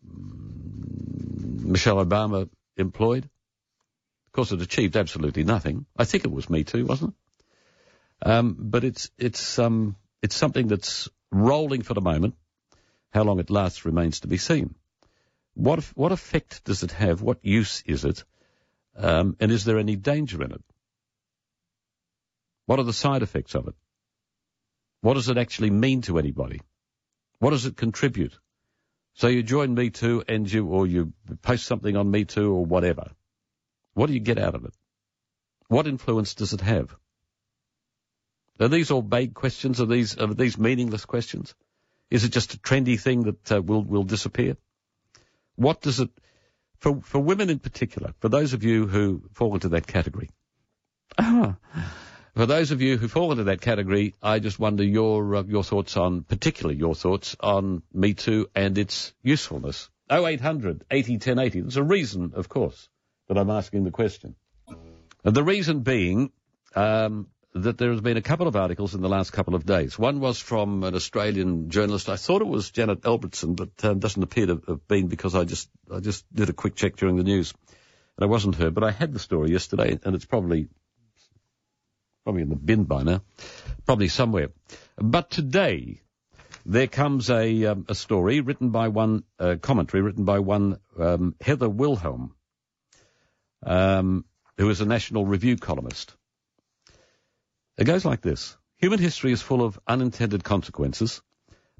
Michelle Obama employed? Of course, it achieved absolutely nothing. I think it was Me Too, wasn't it? But it's something that's rolling for the moment. How long it lasts remains to be seen. What effect does it have? What use is it? And is there any danger in it? What are the side effects of it? What does it actually mean to anybody? What does it contribute? So you join Me Too and you post something on Me Too or whatever. What do you get out of it? What influence does it have? Are these all vague questions? Are these meaningless questions? Is it just a trendy thing that will disappear? What does it... For women in particular, for those of you who fall into that category, for those of you who fall into that category, I just wonder your thoughts on, particularly your thoughts on Me Too and its usefulness. 0800 80 1080. There's a reason, of course, that I'm asking the question. And the reason being that there has been a couple of articles in the last couple of days. One was from an Australian journalist. I thought it was Janet Albertson, but doesn't appear to have been because I just did a quick check during the news. And it wasn't her, but I had the story yesterday, and it's probably in the bin by now, probably somewhere. But today, there comes a story written by one, commentary written by one Heather Wilhelm, who is a National Review columnist. It goes like this. Human history is full of unintended consequences,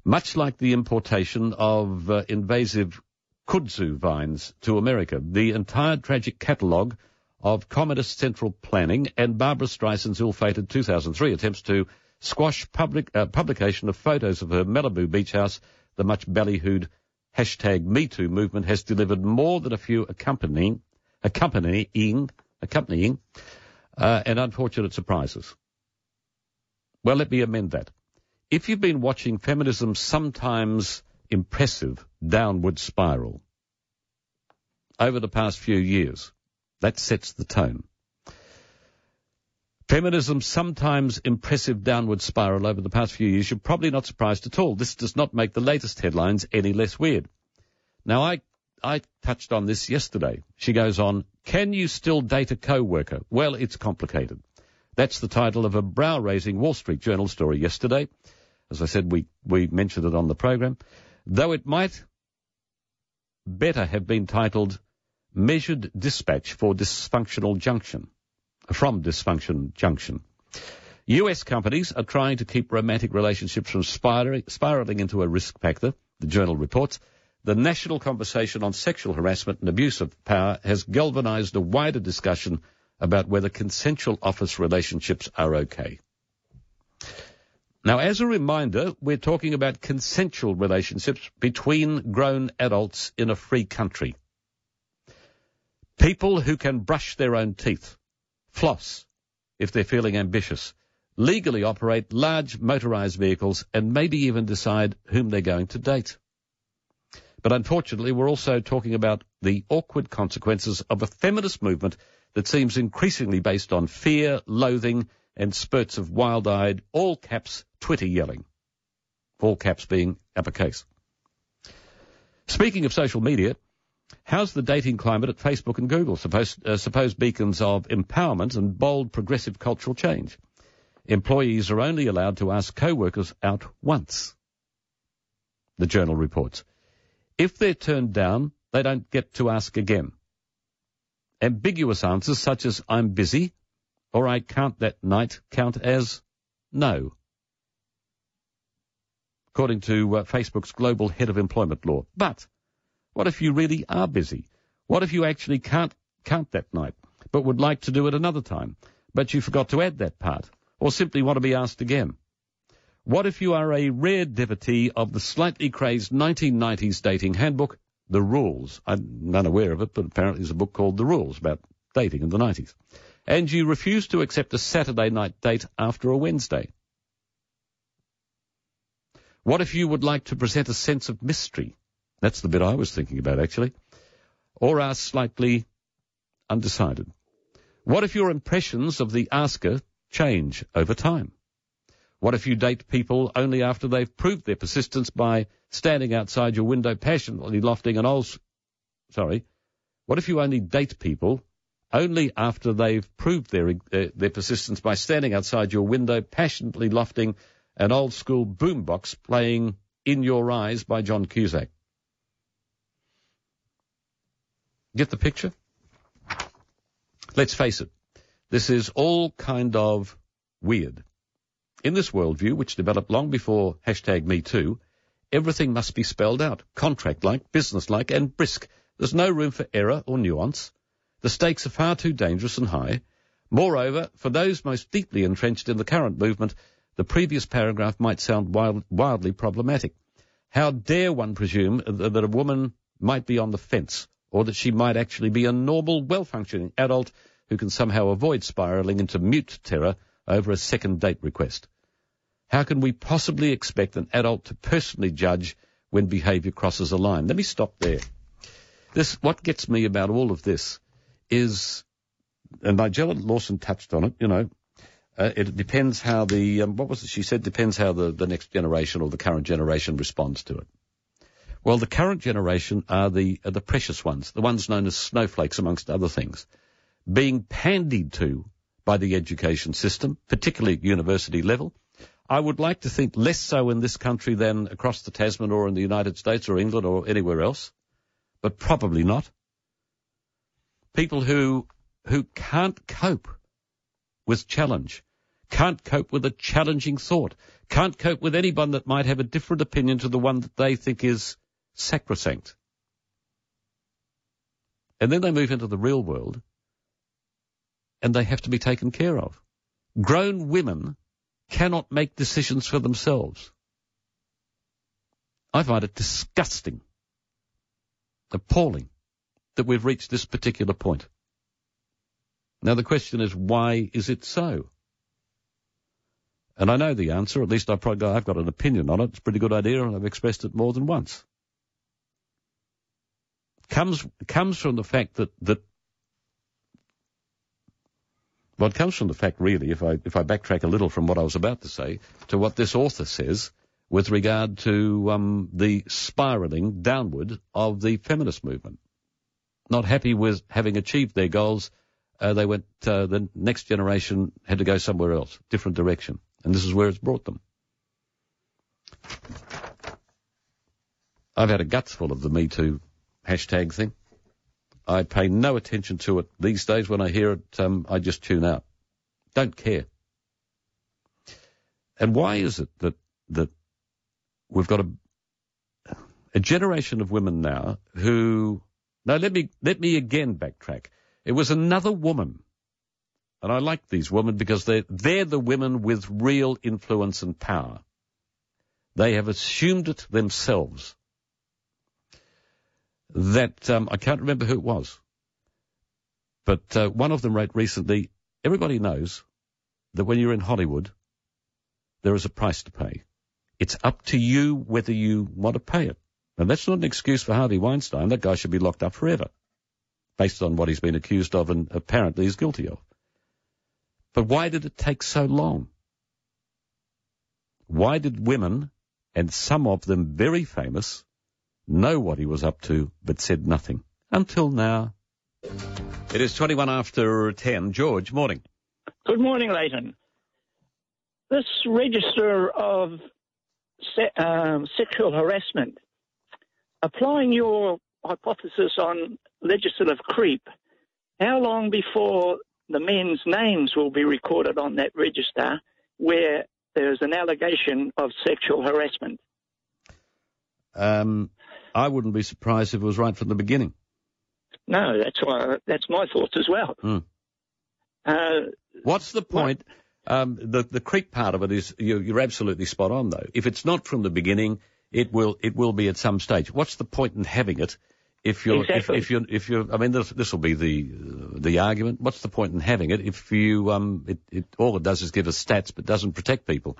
much like the importation of invasive kudzu vines to America. The entire tragic catalogue of communist central planning and Barbara Streisand's ill-fated 2003 attempts to squash publication of photos of her Malibu beach house, the much ballyhooed #MeToo movement has delivered more than a few accompanying and unfortunate surprises. Well, let me amend that. If you've been watching feminism's sometimes impressive downward spiral over the past few years, that sets the tone. Feminism's sometimes impressive downward spiral over the past few years, you're probably not surprised at all. This does not make the latest headlines any less weird. Now, I touched on this yesterday. She goes on, can you still date a co-worker? Well, it's complicated. That's the title of a brow-raising Wall Street Journal story yesterday. As I said, we mentioned it on the program. Though it might better have been titled Measured Dispatch for Dysfunctional Junction. From Dysfunction Junction. US companies are trying to keep romantic relationships from spiraling into a risk factor, the journal reports. The national conversation on sexual harassment and abuse of power has galvanized a wider discussion about whether consensual office relationships are okay. Now, as a reminder, we're talking about consensual relationships between grown adults in a free country. People who can brush their own teeth, floss if they're feeling ambitious, legally operate large motorized vehicles, and maybe even decide whom they're going to date. But unfortunately, we're also talking about the awkward consequences of a feminist movement that seems increasingly based on fear, loathing, and spurts of wild-eyed, all-caps Twitter yelling. All caps being uppercase. Speaking of social media, how's the dating climate at Facebook and Google, supposed beacons of empowerment and bold progressive cultural change? Employees are only allowed to ask co-workers out once, the journal reports. If they're turned down, they don't get to ask again. Ambiguous answers such as I'm busy or I can't that night count as no, according to Facebook's global head of employment law. But what if you really are busy? What if you actually can't count that night, but would like to do it another time, but you forgot to add that part, or simply want to be asked again? What if you are a rare devotee of the slightly crazed 1990s dating handbook, The Rules? I'm unaware of it, but apparently there's a book called The Rules about dating in the 90s. And you refuse to accept a Saturday night date after a Wednesday? What if you would like to present a sense of mystery? That's the bit I was thinking about, actually. Or are slightly undecided. What if your impressions of the asker change over time? What if you date people only after they've proved their persistence by standing outside your window passionately lofting an old... What if you only date people only after they've proved their persistence by standing outside your window passionately lofting an old-school boombox playing In Your Eyes by John Cusack? Get the picture? Let's face it, this is all kind of weird. In this worldview, which developed long before #MeToo, everything must be spelled out, contract-like, business-like, and brisk. There's no room for error or nuance. The stakes are far too dangerous and high. Moreover, for those most deeply entrenched in the current movement, the previous paragraph might sound wildly problematic. How dare one presume that a woman might be on the fence, or that she might actually be a normal, well-functioning adult who can somehow avoid spiraling into mute terror over a second date request? How can we possibly expect an adult to personally judge when behaviour crosses a line? Let me stop there. What gets me about all of this is, and Nigella Lawson touched on it, it depends how she said, depends how the next generation or the current generation responds to it. Well, the current generation are the precious ones, the ones known as snowflakes, amongst other things, being pandied to by the education system, particularly at university level. I would like to think less so in this country than across the Tasman or in the United States or England or anywhere else, but probably not. People who can't cope with challenge, can't cope with a challenging thought, can't cope with anyone that might have a different opinion to the one that they think is sacrosanct. And then they move into the real world, and they have to be taken care of. Grown women cannot make decisions for themselves. I find it disgusting, appalling, that we've reached this particular point. Now the question is, why is it so? And I know the answer, at least I've got an opinion on it. It's a pretty good idea, and I've expressed it more than once. Comes from the fact that Well, it comes from the fact, really, if I backtrack a little from what I was about to say, to what this author says with regard to the spiralling downward of the feminist movement. Not happy with having achieved their goals, they went, the next generation had to go somewhere else, different direction. And this is where it's brought them. I've had a guts full of the Me Too hashtag thing. I pay no attention to it these days. When I hear it, I just tune out. Don't care. And why is it that we've got a generation of women now who... Now, let me again backtrack. It was another woman, and I like these women because they're the women with real influence and power. They have assumed it themselves. That, I can't remember who it was, but one of them wrote recently, everybody knows that when you're in Hollywood, there is a price to pay. It's up to you whether you want to pay it. And that's not an excuse for Harvey Weinstein. That guy should be locked up forever, based on what he's been accused of and apparently is guilty of. But why did it take so long? Why did women, and some of them very famous, know what he was up to, but said nothing. Until now. It is 21 after 10. George, morning. Good morning, Leighton. This register of sexual harassment, applying your hypothesis on legislative creep, how long before the men's names will be recorded on that register where there's an allegation of sexual harassment? I wouldn't be surprised if it was right from the beginning. No, that's my thoughts as well. What's the point? The creep part of it is you're absolutely spot on, though. If it's not from the beginning, it will be at some stage. What's the point in having it if you're exactly. if you're I mean this will be the argument. What's the point in having it if you all it does is give us stats but doesn't protect people?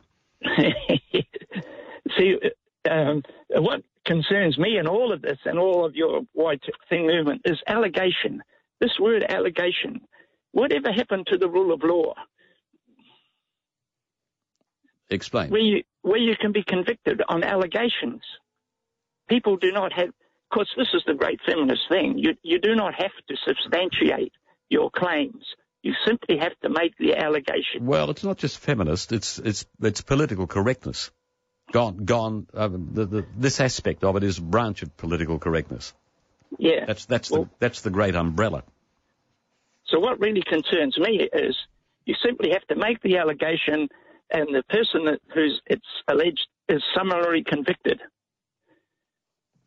See, what concerns me in all of this and all of your white thing movement is allegation. This word allegation. Whatever happened to the rule of law? Explain. Where you can be convicted on allegations. People do not have, of course, this is the great feminist thing. You do not have to substantiate your claims. You simply have to make the allegation. Well, it's not just feminist. It's political correctness. This aspect of it is a branch of political correctness. Yeah. That's the great umbrella. So what really concerns me is you simply have to make the allegation, and the person who's it's alleged is summarily convicted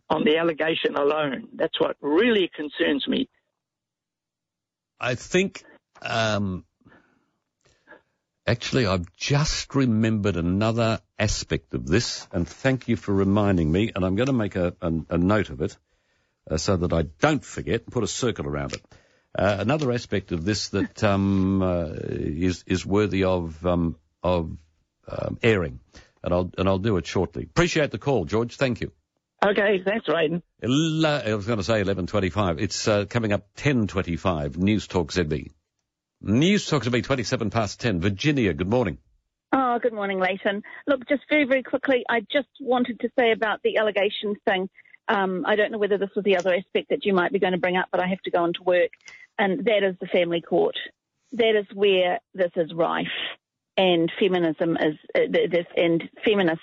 on the allegation alone. That's what really concerns me. I think, actually, I've just remembered another aspect of this, and thank you for reminding me, and I'm going to make a note of it so that I don't forget and put a circle around it. Another aspect of this that is worthy of airing, and I'll do it shortly. Appreciate the call, George. Thank you. Okay, thanks, Leighton. I was going to say 11:25. It's coming up 10:25. News Talk ZB. News Talk ZB 27 past 10. Virginia, good morning. Oh, good morning, Leighton. Look, just very, very quickly, I just wanted to say about the allegations thing. I don't know whether this was the other aspect that you might be going to bring up, but I have to go on to work, and that is the family court. That is where this is rife, and feminism is and feminist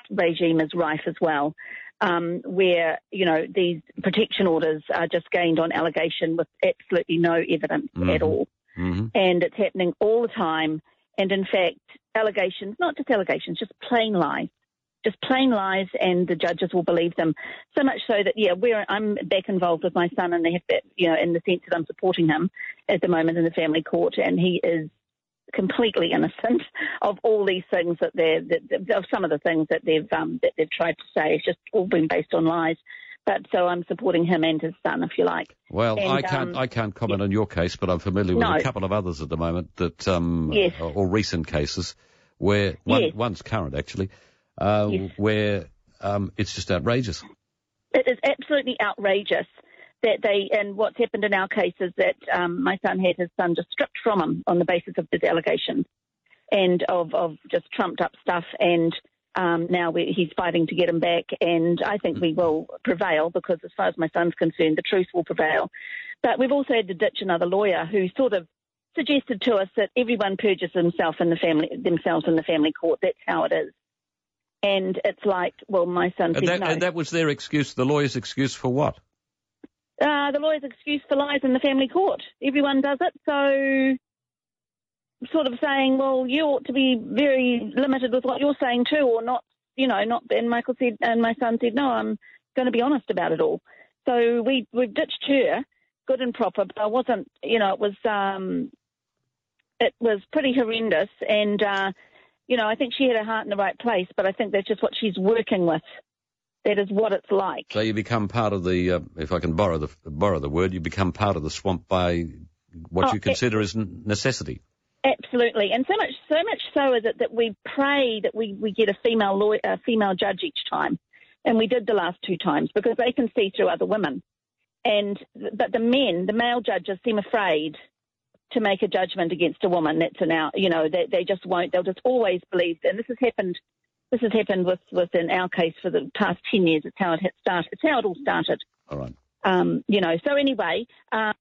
regime is rife as well, where these protection orders are just gained on allegation with absolutely no evidence at all, and it's happening all the time. And in fact, allegations, not just allegations, just plain lies. Just plain lies, and the judges will believe them. So much so that, I'm back involved with my son, and they have that, in the sense that I'm supporting him at the moment in the family court, and he is completely innocent of all these things of some of the things that they've tried to say. It's just all been based on lies. But so I'm supporting him and his son, if you like. Well, and, I can't comment on your case, but I'm familiar with a couple of others at the moment that or recent cases where one's current actually. Where it's just outrageous. It is absolutely outrageous. and what's happened in our case is that my son had his son just stripped from him on the basis of his allegations and of just trumped up stuff, and now he's fighting to get him back, and I think we will prevail because as far as my son's concerned, the truth will prevail. But we've also had to ditch another lawyer who sort of suggested to us that everyone purges themselves in the family court. That's how it is. And it's like, well, my son said no. And that was their excuse, the lawyer's excuse for what? The lawyer's excuse for lies in the family court. Everyone does it, so sort of saying, well, you ought to be very limited with what you're saying too, or not, not. And Michael said, and my son said, no, I'm going to be honest about it all. So we've ditched her, good and proper, but I wasn't, it was pretty horrendous, and I think she had her heart in the right place, but I think that's just what she's working with. That is what it's like. So you become part of the, if I can borrow the word, you become part of the swamp by what you consider as necessity. Absolutely, and so much so is it that we pray that we get a female judge each time, and we did the last 2 times because they can see through other women, but the male judges seem afraid to make a judgment against a woman. That's they just won't. They'll just always believe, and this has happened with in our case for the past 10 years. It's how it started. It's how it all started. All right. So anyway,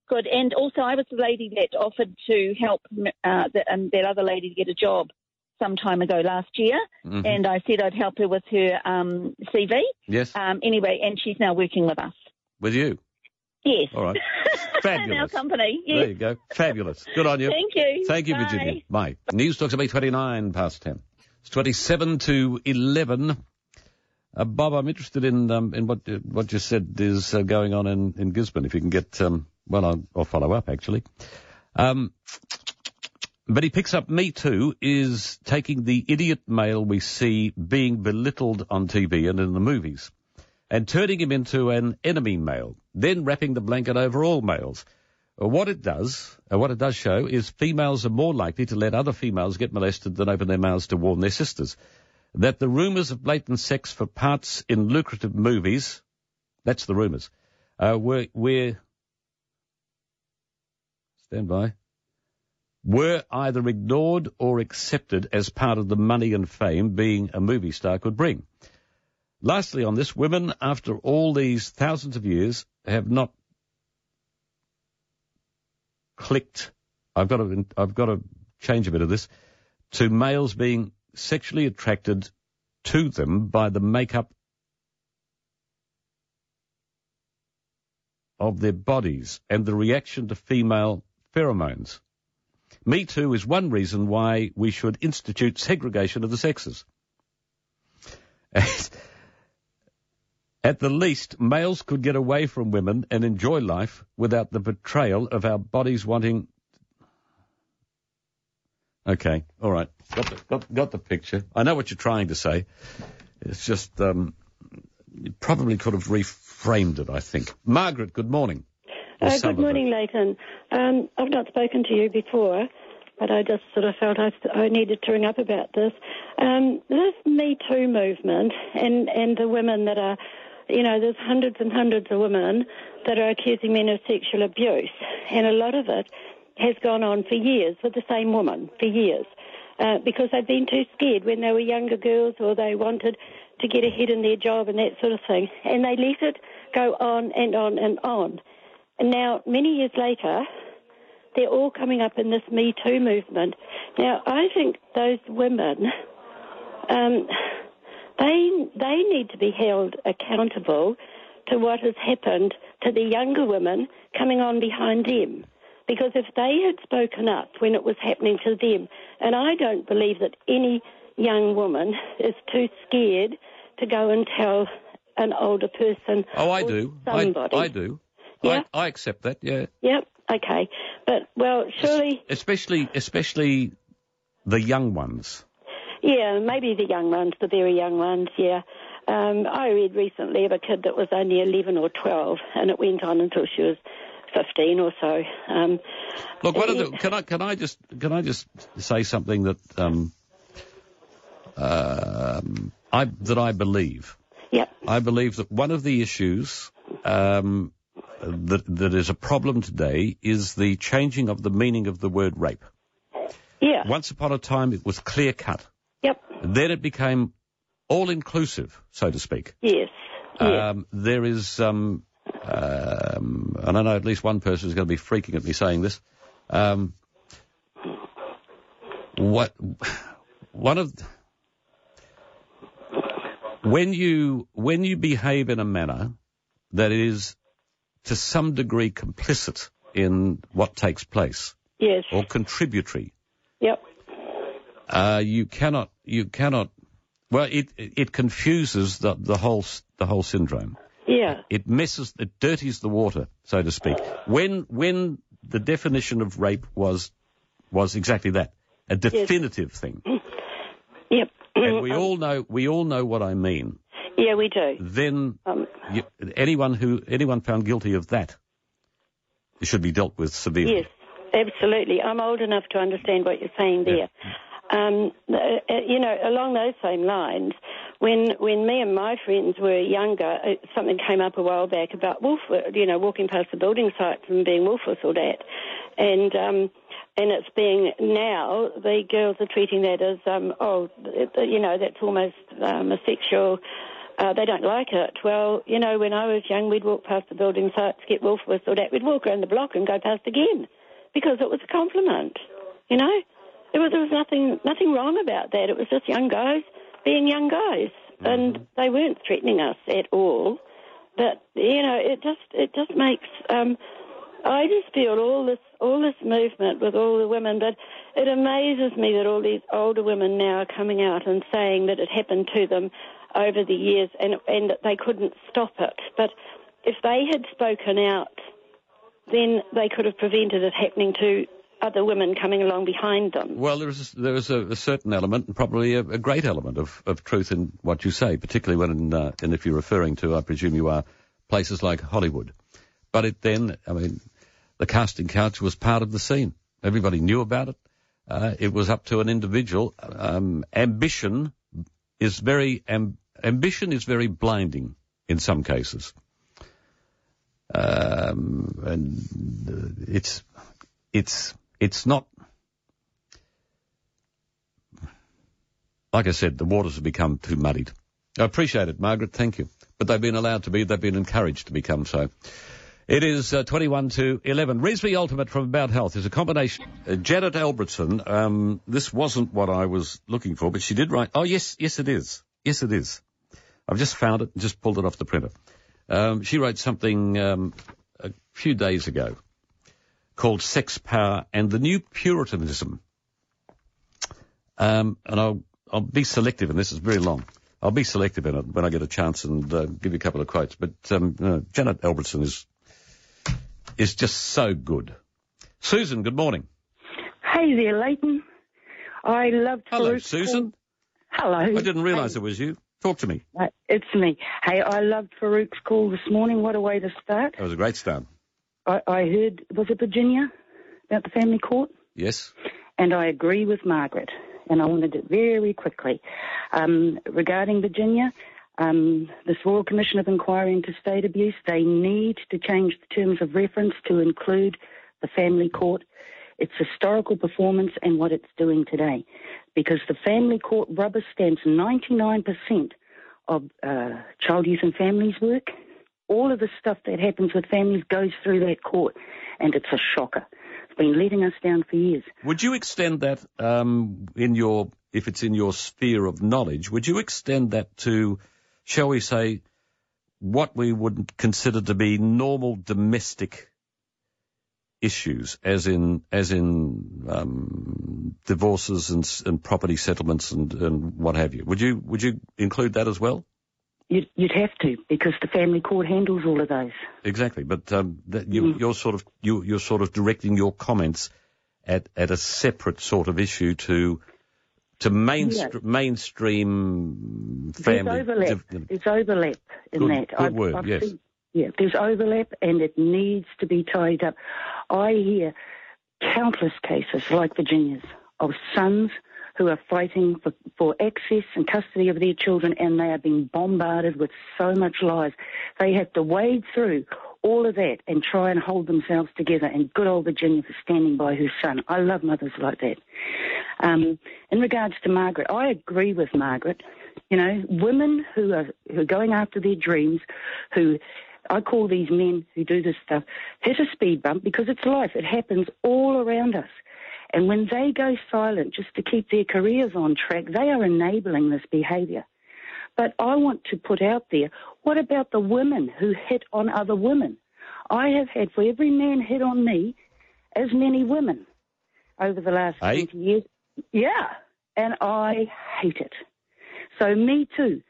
good. And also I was the lady that offered to help that other lady to get a job some time ago last year. Mm-hmm. And I said I'd help her with her CV. Yes. Anyway, and she's now working with us. With you? Yes. All right. Fabulous. In our company. Yes. There you go. Fabulous. Good on you. Thank you. Thank you, Bye. Virginia. Bye. News talks about 29 past 10. It's 27 to 11. Bob, I'm interested in what you said is going on in Gisborne. If you can get, I'll follow up, actually. But he picks up Me Too is taking the idiot male we see being belittled on TV and in the movies and turning him into an enemy male, then wrapping the blanket over all males. What it does show is females are more likely to let other females get molested than open their mouths to warn their sisters. That the rumours of blatant sex for parts in lucrative movies, that's the rumours, were either ignored or accepted as part of the money and fame being a movie star could bring. Lastly on this, women, after all these thousands of years, have not clicked, I've got to change a bit of this, to males being sexually attracted to them by the makeup of their bodies and the reaction to female pheromones. Me Too is one reason why we should institute segregation of the sexes. At the least, males could get away from women and enjoy life without the betrayal of our bodies wanting... Okay, all right. Got the picture. I know what you're trying to say. It's just you probably could have reframed it, I think. Margaret, good morning. Good morning, Leighton. I've not spoken to you before, but I just sort of felt I needed to ring up about this. This Me Too movement and the women that are, there's hundreds and hundreds of women that are accusing men of sexual abuse, and a lot of it has gone on for years with the same woman, for years, because they've been too scared when they were younger girls or they wanted to get ahead in their job and that sort of thing. And they let it go on and on and on. And now, many years later, they're all coming up in this Me Too movement. Now, I think those women, they need to be held accountable to what has happened to the younger women coming on behind them. Because if they had spoken up when it was happening to them, and I don't believe that any young woman is too scared to go and tell an older person. Oh, I do. Somebody. I do. Yeah? I accept that, yeah. Yep, okay. But, well, surely... Especially the young ones. Yeah, maybe the young ones, the very young ones, yeah. I read recently of a kid that was only 11 or 12, and it went on until she was 15 or so. Look, can I just say something that I believe. Yep. I believe that one of the issues that is a problem today is the changing of the meaning of the word rape. Yeah. Once upon a time, it was clear-cut. Yep. Then it became all-inclusive, so to speak. Yes. There is, and I know at least one person is going to be freaking at me saying this. When you behave in a manner that is to some degree complicit in what takes place, yes, or contributory, yep, you cannot. Well, it confuses the whole syndrome. Yeah, it dirties the water, so to speak. When the definition of rape was exactly that, a definitive thing. Yep. And we all know what I mean. Yeah, we do. Then anyone found guilty of that should be dealt with severely. Yes, absolutely. I'm old enough to understand what you're saying there. Yeah. Along those same lines, when me and my friends were younger, something came up a while back about walking past the building sites and being wolf whistled at, and it's being now the girls are treating that as that's almost a sexual. They don't like it. Well, when I was young, we'd walk past the building sites, get wolf whistled at. We'd walk around the block and go past again because it was a compliment. There was nothing wrong about that. It was just young guys being young guys, and they weren't threatening us at all. But it just makes. I just feel all this movement with all the women, but it amazes me that all these older women now are coming out and saying that it happened to them over the years and that they couldn't stop it. But if they had spoken out, then they could have prevented it happening to other women coming along behind them. Well, there is a certain element, and probably a great element of truth in what you say, particularly when, and if you're referring to, I presume you are, places like Hollywood. But the casting couch was part of the scene. Everybody knew about it. It was up to an individual. Ambition is very blinding in some cases. And it's not, like I said, the waters have become too muddied. I appreciate it, Margaret, thank you. But they've been encouraged to become so. It is 21 to 11. Risby Ultimate from About Health is a combination. Janet Albertson, this wasn't what I was looking for, but she did write, oh yes it is. Yes it is. I've just found it and just pulled it off the printer. She wrote something a few days ago called Sex, Power and the New Puritanism. And I'll be selective, and this is very long. I'll be selective in it when I get a chance and give you a couple of quotes. But Janet Albertson is just so good. Susan, good morning. Hey there, Leighton. I loved Hello, Farouk's Susan. Hello. I didn't realise it was you. Talk to me. It's me. Hey, I loved Farouk's call this morning. What a way to start. That was a great start. I heard, was it Virginia, about the family court? Yes. And I agree with Margaret, and I wanted it very quickly. Regarding Virginia, this Royal Commission of Inquiry into State Abuse, they need to change the terms of reference to include the family court, its historical performance and what it's doing today. Because the family court rubber stamps 99% of child youth and families work. All of the stuff that happens with families goes through that court, and it's a shocker. It's been letting us down for years. Would you extend that if it's in your sphere of knowledge, would you extend that to, shall we say, what we would consider to be normal domestic issues, as in divorces and property settlements and what have you? Would you include that as well? You'd have to, because the family court handles all of those. Exactly, but you're sort of directing your comments at a separate sort of issue to mainstream family. There's overlap in that. Good word, yes. There's overlap, and it needs to be tied up. I hear countless cases like Virginia's of sons who are fighting for access and custody of their children, and they are being bombarded with so much lies. They have to wade through all of that, and try and hold themselves together. And good old Virginia for standing by her son. I love mothers like that. In regards to Margaret, I agree with Margaret. You know, women who are going after their dreams, who I call these men who do this stuff, hit a speed bump because it's life. It happens all around us. And when they go silent just to keep their careers on track, they are enabling this behaviour. But I want to put out there, what about the women who hit on other women? I have had, for every man hit on me, as many women over the last 20 years. Yeah, and I hate it. So me too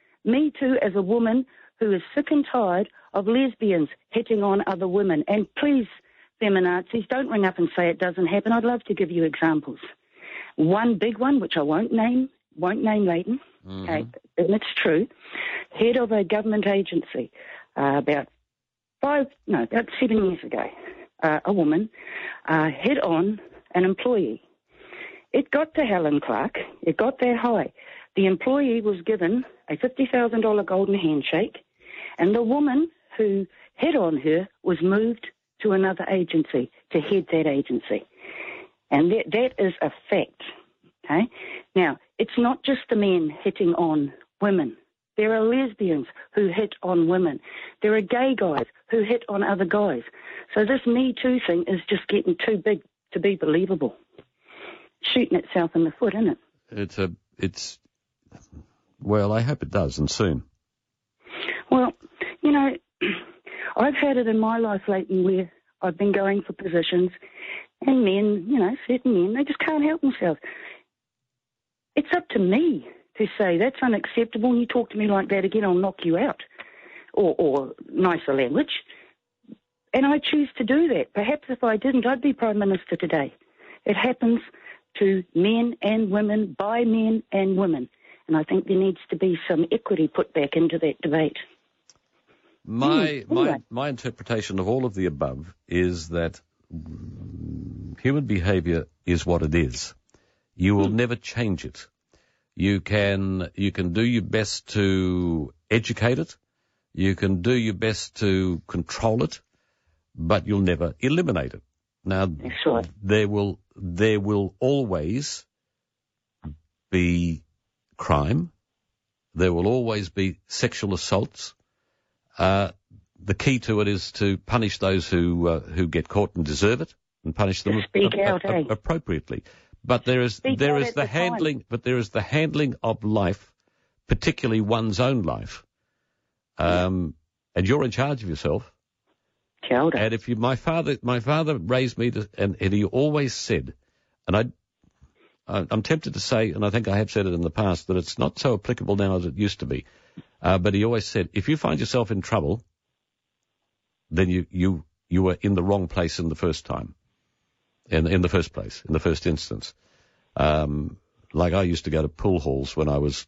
as a woman who is sick and tired of lesbians hitting on other women. And please, feminazis, don't ring up and say it doesn't happen. I'd love to give you examples. One big one, which I won't name Leighton, okay, and it's true, head of a government agency, about 7 years ago, a woman hit on an employee. It got to Helen Clark. It got that high. The employee was given a $50,000 golden handshake, and the woman who hit on her was moved to another agency to head that agency. And that is a fact, okay? Now, it's not just the men hitting on women. There are lesbians who hit on women. There are gay guys who hit on other guys. So this Me Too thing is just getting too big to be believable. Shooting itself in the foot, isn't it? Well, I hope it does, and soon. Well, you know, I've had it in my life lately where I've been going for positions, and men, you know, certain men, they just can't help themselves. It's up to me to say that's unacceptable, and you talk to me like that again, I'll knock you out, or nicer language. And I choose to do that. Perhaps if I didn't, I'd be Prime Minister today. It happens to men and women, by men and women. And I think there needs to be some equity put back into that debate. My interpretation of all of the above is that human behaviour is what it is. You will never change it. You can do your best to educate it. You can do your best to control it, but you'll never eliminate it. Now, sure, there will always be crime. There will always be sexual assaults. The key to it is to punish those who get caught and deserve it, and punish them appropriately. But there is the handling of life, particularly one's own life. And you're in charge of yourself. And if my father raised me and he always said, and I'm tempted to say, and I think I have said it in the past, that it's not so applicable now as it used to be. But he always said, if you find yourself in trouble, then you were in the wrong place in the first time, in the first place, in the first instance. Like I used to go to pool halls when I was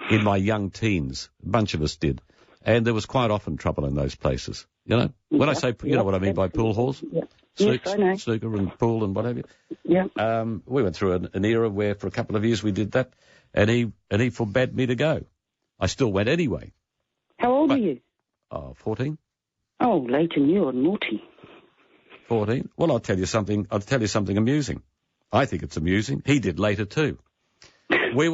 in my young teens. A bunch of us did. And there was quite often trouble in those places. You know, when I say, you know what I mean by pool halls? Yeah. Yes, I know. Snooker and pool and what have you. Yeah. We went through an era where for a couple of years we did that, and he forbade me to go. I still went anyway. How old are you? 14. Oh, Leighton, you're naughty. 14. Well, I'll tell you something amusing. I think it's amusing. He did later too. We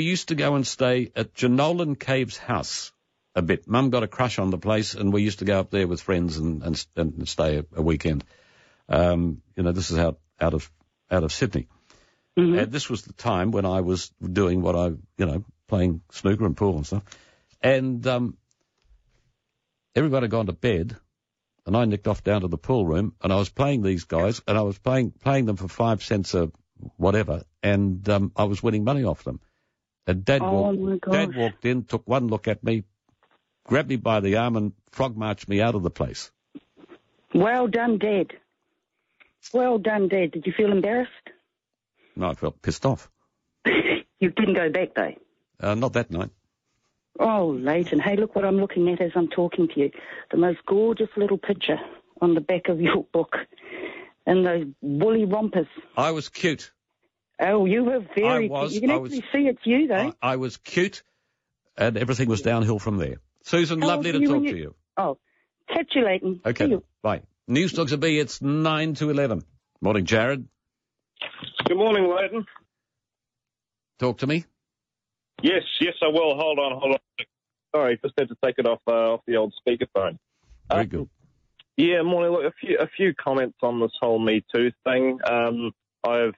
used to go and stay at Janolan Cave's house a bit. Mum got a crush on the place, and we used to go up there with friends and stay a weekend. This is out of Sydney. Mm-hmm. And this was the time when I was doing playing snooker and pool and stuff. And everybody had gone to bed, and I nicked off down to the pool room, and I was playing these guys, and I was playing them for 5 cents a whatever, and I was winning money off them. And Dad walked in, took one look at me, grabbed me by the arm, and frog marched me out of the place. Well done, Dad. Well done, Dad. Did you feel embarrassed? No, I felt pissed off. You didn't go back, though? Not that night. Oh, Leighton, hey, look what I'm looking at as I'm talking to you. The most gorgeous little picture on the back of your book. And those woolly rompers. I was cute. Oh, you were very cute. You can actually see it's you, though. I was cute, and everything was downhill from there. Susan, lovely to talk to you. Oh, catch you, Leighton. Okay, See you. bye. News Talks a B, it's 9 to 11. Morning, Jared. Good morning, Leighton. Talk to me. Yes, I will. Hold on. Sorry, just had to take it off the old speakerphone. Very good. Yeah, morning. Look, a few comments on this whole Me Too thing. I've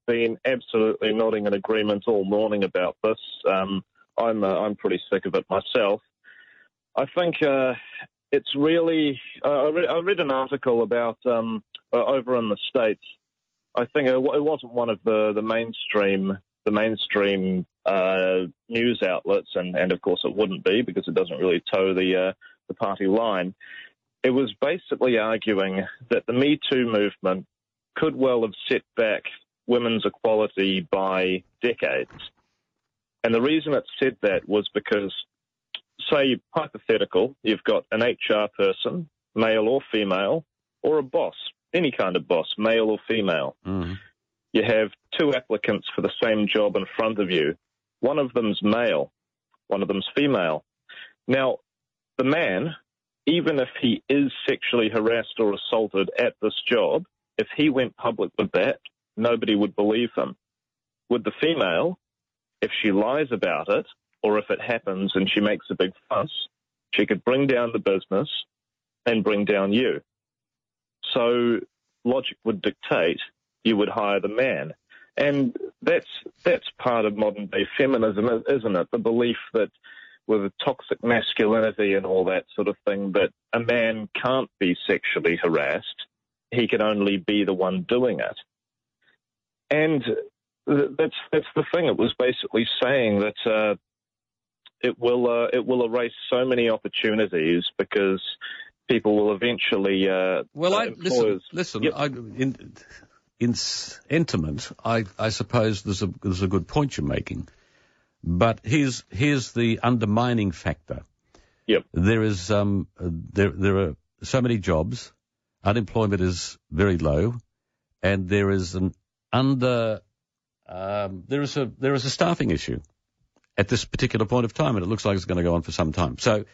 been absolutely nodding in agreement all morning about this. I'm pretty sick of it myself. I think it's really. I read an article about over in the States. I think it wasn't one of the mainstream news outlets, and of course it wouldn't be because it doesn't really toe the party line. It was basically arguing that the Me Too movement could well have set back women's equality by decades. And the reason it said that was because, say, hypothetical, you've got an HR person, male or female, or a boss, any kind of boss, male or female. Mm. You have two applicants for the same job in front of you. One of them's male, one of them's female. Now, the man, even if he is sexually harassed or assaulted at this job, if he went public with that, nobody would believe him. With the female, if she lies about it, or if it happens and she makes a big fuss, she could bring down the business and bring down you. So logic would dictate you would hire the man. And that's part of modern day feminism, isn't it? The belief that with toxic masculinity and all that sort of thing, that a man can't be sexually harassed. He can only be the one doing it. And that's the thing. It was basically saying that it will erase so many opportunities because people will eventually. Listen. Yep. In sentiment, I suppose there's a good point you're making, but here's the undermining factor. Yep. There is there are so many jobs, unemployment is very low, and there is there is a staffing issue at this particular point of time, and it looks like it's going to go on for some time. So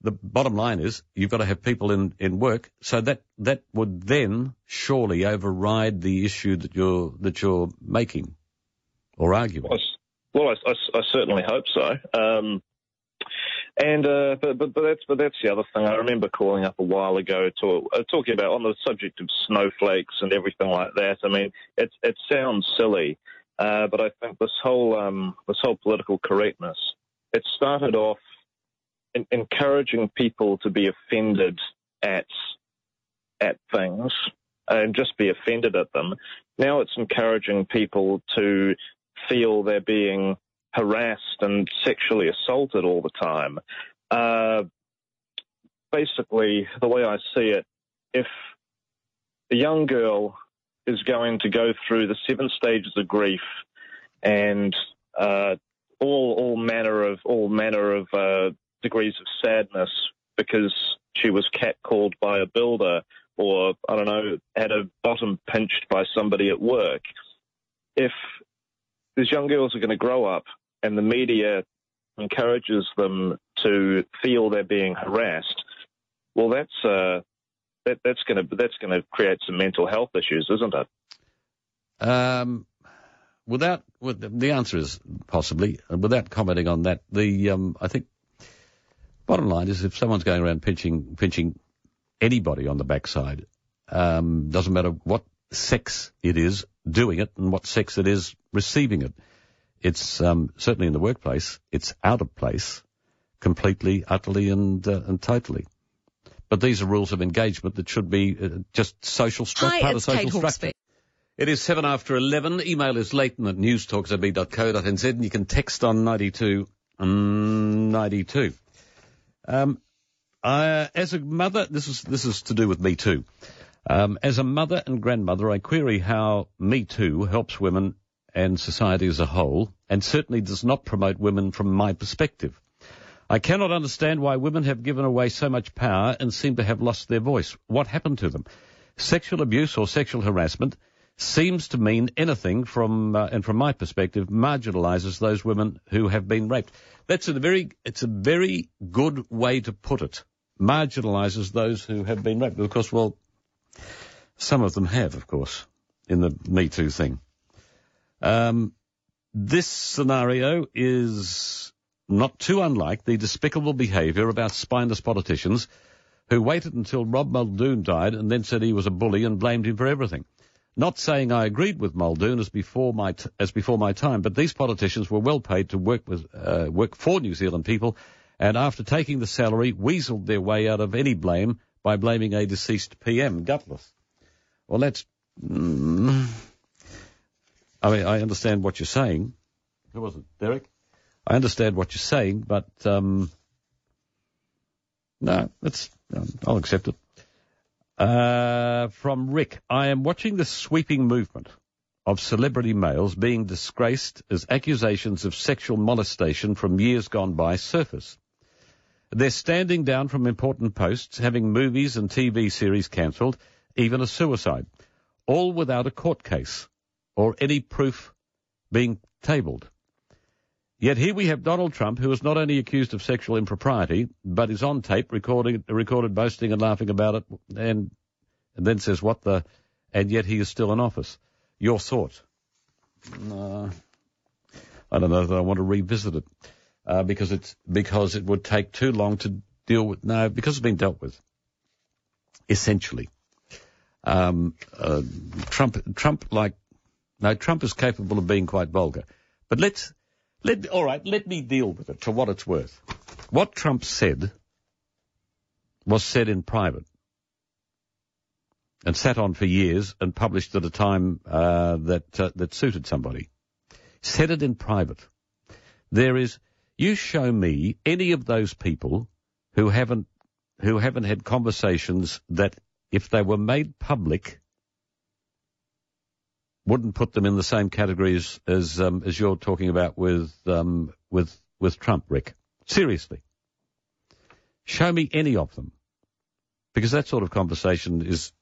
the bottom line is you've got to have people in work, so that would then surely override the issue that you're making or arguing. Well, I certainly hope so. But that's the other thing. I remember calling up a while ago talking about on the subject of snowflakes and everything like that. I mean, it sounds silly, but I think this whole political correctness, it started off encouraging people to be offended at things and just be offended at them. Now it's encouraging people to feel they're being harassed and sexually assaulted all the time. Basically, the way I see it, if a young girl is going to go through the 7 stages of grief and all manner of degrees of sadness because she was catcalled by a builder or, I don't know, had her bottom pinched by somebody at work. If these young girls are going to grow up and the media encourages them to feel they're being harassed, well, that's going to create some mental health issues, isn't it? The answer is possibly. Without commenting on that, I think bottom line is if someone's going around pinching anybody on the backside, doesn't matter what sex it is doing it and what sex it is receiving it. It's certainly in the workplace, it's out of place completely, utterly and totally. But these are rules of engagement that should be just social structure, part of social structure. It is 7 after 11. Email is Leighton at newstalksaB.co.nz and you can text on 9292. As a mother, this is to do with Me Too. As a mother and grandmother, I query how Me Too helps women and society as a whole, and certainly does not promote women from my perspective. I cannot understand why women have given away so much power and seem to have lost their voice. What happened to them? Sexual abuse or sexual harassment seems to mean anything and from my perspective, marginalises those women who have been raped. It's a very good way to put it. marginalises those who have been raped. Of course, well, some of them have, of course, in the Me Too thing. This scenario is not too unlike the despicable behaviour of our spineless politicians who waited until Rob Muldoon died and then said he was a bully and blamed him for everything. Not saying I agreed with Muldoon as before my time, but these politicians were well paid to work for New Zealand people, and after taking the salary, weaseled their way out of any blame by blaming a deceased PM. Gutless. Well, that's... I mean, I understand what you're saying. Who was it, Derek? I understand what you're saying, but no, I'll accept it. From Rick, I am watching the sweeping movement of celebrity males being disgraced as accusations of sexual molestation from years gone by surface. They're standing down from important posts, having movies and TV series cancelled, even a suicide, all without a court case or any proof being tabled. Yet here we have Donald Trump, who is not only accused of sexual impropriety, but is on tape recorded boasting and laughing about it, and then says, and yet he is still in office. Your thought? I don't know that I want to revisit it, because it would take too long to deal with. No, because it's been dealt with, essentially. Trump is capable of being quite vulgar. But let me deal with it for what it's worth. What Trump said was said in private and sat on for years and published at a time that suited somebody. Said it in private. You show me any of those people who haven't had conversations that, if they were made public, wouldn't put them in the same categories as you're talking about with Trump, Rick. Seriously. Show me any of them. Because that sort of conversation is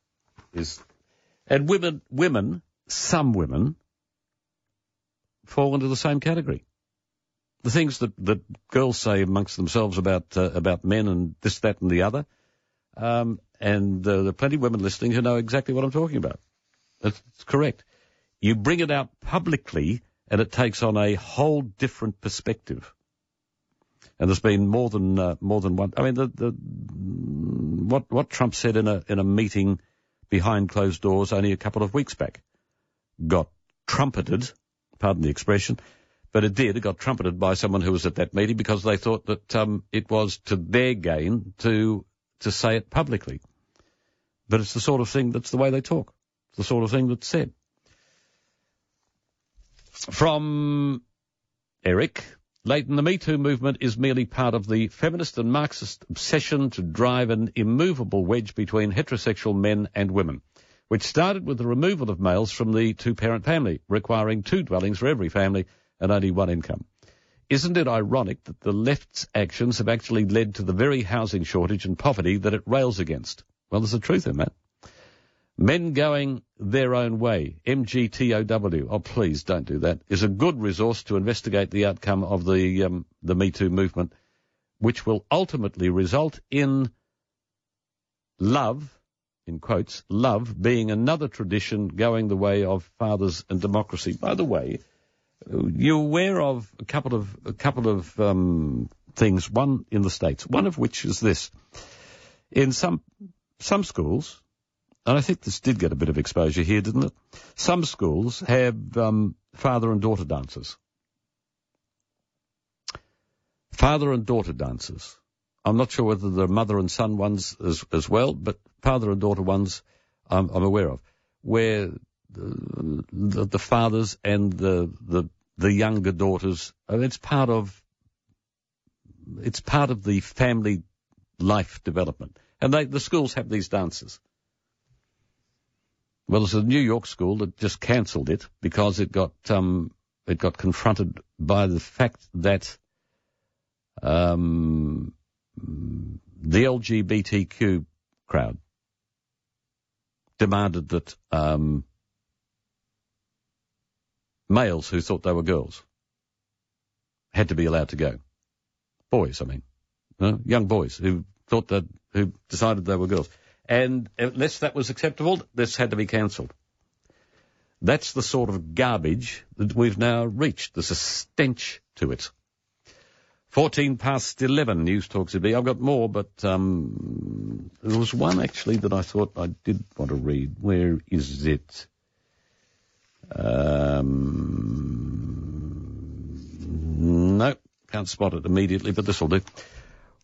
and some women fall into the same category. The things that girls say amongst themselves about men and this, that and the other. And there are plenty of women listening who know exactly what I'm talking about. That's correct. You bring it out publicly, and it takes on a whole different perspective. And there's been more than one. I mean, what Trump said in a meeting behind closed doors only a couple of weeks back got trumpeted. Pardon the expression, but it got trumpeted by someone who was at that meeting because they thought that it was to their gain to say it publicly. But it's the sort of thing that's the way they talk. It's the sort of thing that's said. From Eric, Leighton, the Me Too movement is merely part of the feminist and Marxist obsession to drive an immovable wedge between heterosexual men and women, which started with the removal of males from the two-parent family, requiring 2 dwellings for every family and only 1 income. Isn't it ironic that the left's actions have actually led to the very housing shortage and poverty that it rails against? Well, there's a truth in that. Men going their own way, MGTOW, oh please don't do that, is a good resource to investigate the outcome of the Me Too movement, which will ultimately result in love, in quotes, love being another tradition going the way of fathers and democracy. By the way, you're aware of a couple of things, one in the States, one of which is this. In some schools, and I think this did get a bit of exposure here, didn't it? Some schools have father and daughter dances. Father and daughter dances. I'm not sure whether the mother and son ones as well, but father and daughter ones I'm aware of, where the fathers and the younger daughters, it's part of the family life development. And the schools have these dances. Well, there's a New York school that just cancelled it because it got confronted by the fact that the LGBTQ crowd demanded that males who thought they were girls had to be allowed to go. Boys, I mean. Young boys who who decided they were girls. And unless that was acceptable, this had to be cancelled. That's the sort of garbage that we've now reached. There's a stench to it. 11:14, News Talk ZB. I've got more, but there was one actually that I thought I did want to read. Where is it? No, can't spot it immediately, but this will do.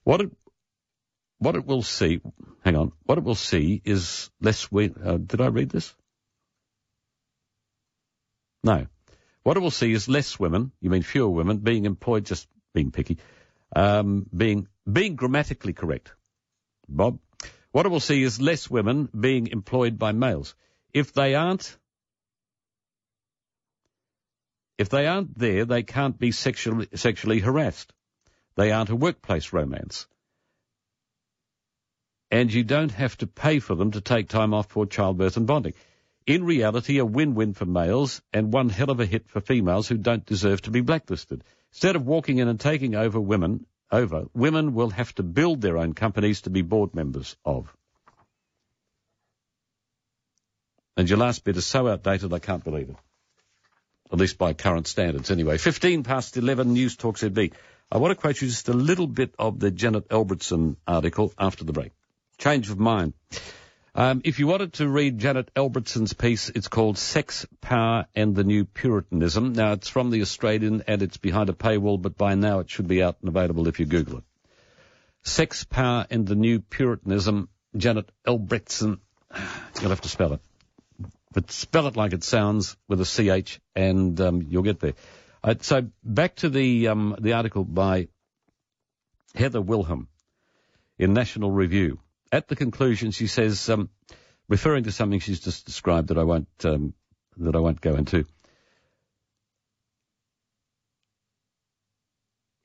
What it will see, hang on, what it will see is less did I read this? No. What it will see is less women, you mean fewer women, being employed, just being picky, being grammatically correct. Bob? What it will see is less women being employed by males. If they aren't there, they can't be sexually harassed. They aren't a workplace romance. And you don't have to pay for them to take time off for childbirth and bonding. In reality, a win-win for males and one hell of a hit for females who don't deserve to be blacklisted. Instead of walking in and taking over women will have to build their own companies to be board members of. And your last bit is so outdated I can't believe it. At least by current standards anyway. 11:15, News Talk ZB. I want to quote you just a little bit of the Janet Albertson article after the break. Change of mind. If you wanted to read Janet Albertson's piece, it's called Sex, Power and the New Puritanism. Now, it's from The Australian and it's behind a paywall, but by now it should be out and available if you Google it. Sex, Power and the New Puritanism, Janet Albertson. You'll have to spell it. But spell it like it sounds with a CH and you'll get there. So back to the article by Heather Wilhelm in National Review. At the conclusion, she says, referring to something she's just described that I won't go into.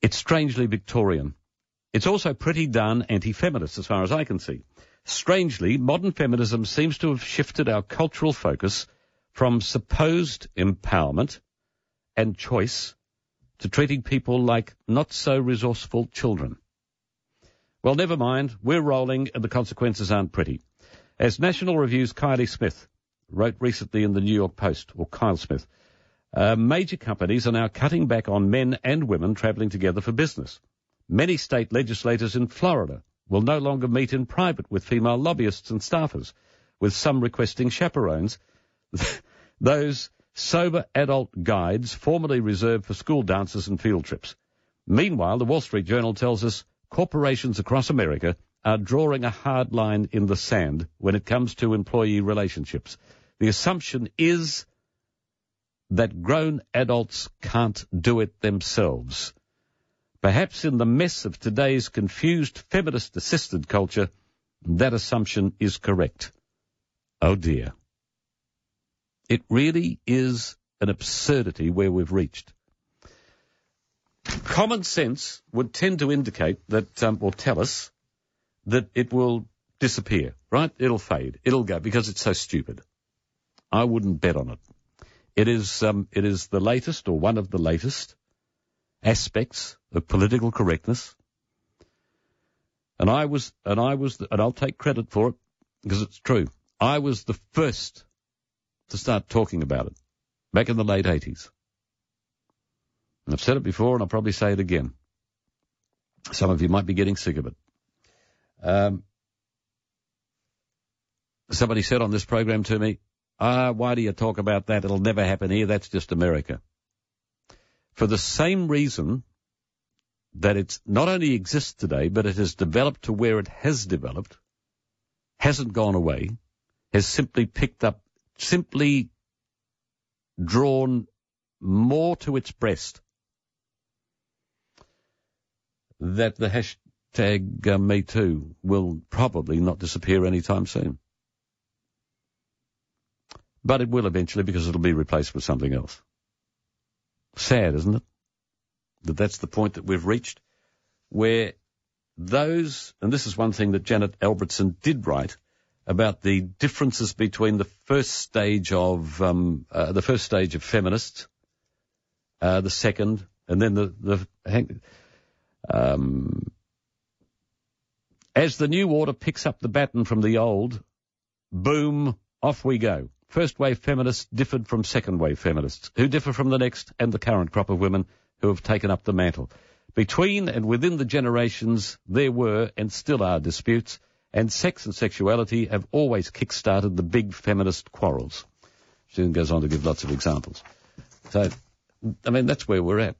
It's strangely Victorian. It's also pretty darn anti-feminist as far as I can see. Strangely, modern feminism seems to have shifted our cultural focus from supposed empowerment and choice to treating people like not-so-resourceful children. Well, never mind. We're rolling and the consequences aren't pretty. As National Review's Kylie Smith wrote recently in the New York Post, or Kyle Smith, major companies are now cutting back on men and women travelling together for business. Many state legislators in Florida will no longer meet in private with female lobbyists and staffers, with some requesting chaperones. Those sober adult guides formerly reserved for school dances and field trips. Meanwhile, the Wall Street Journal tells us corporations across America are drawing a hard line in the sand when it comes to employee relationships. The assumption is that grown adults can't do it themselves. Perhaps in the mess of today's confused feminist-assisted culture, that assumption is correct. Oh dear. It really is an absurdity where we've reached. Common sense would tend to indicate that, or tell us, that it will disappear, right? It'll fade. It'll go because it's so stupid. I wouldn't bet on it. It is the latest or one of the latest aspects of political correctness. And I'll take credit for it because it's true. I was the first to start talking about it back in the late 80s. And I've said it before and I'll probably say it again. Some of you might be getting sick of it. Somebody said on this program to me, why do you talk about that? It'll never happen here. That's just America. For the same reason that it's not only exists today, but it has developed to where it has developed, hasn't gone away, has simply drawn more to its breast, that the hashtag Me Too will probably not disappear anytime soon. But it will eventually because it'll be replaced with something else. Sad, isn't it? That's the point that we've reached where those, and this is one thing that Janet Albertson did write about the differences between the first stage of feminists, the second, and then As the new order picks up the baton from the old, boom, off we go. First-wave feminists differed from second-wave feminists, who differ from the next and the current crop of women who have taken up the mantle. Between and within the generations, there were and still are disputes, and sex and sexuality have always kick-started the big feminist quarrels. She then goes on to give lots of examples. So, I mean, that's where we're at.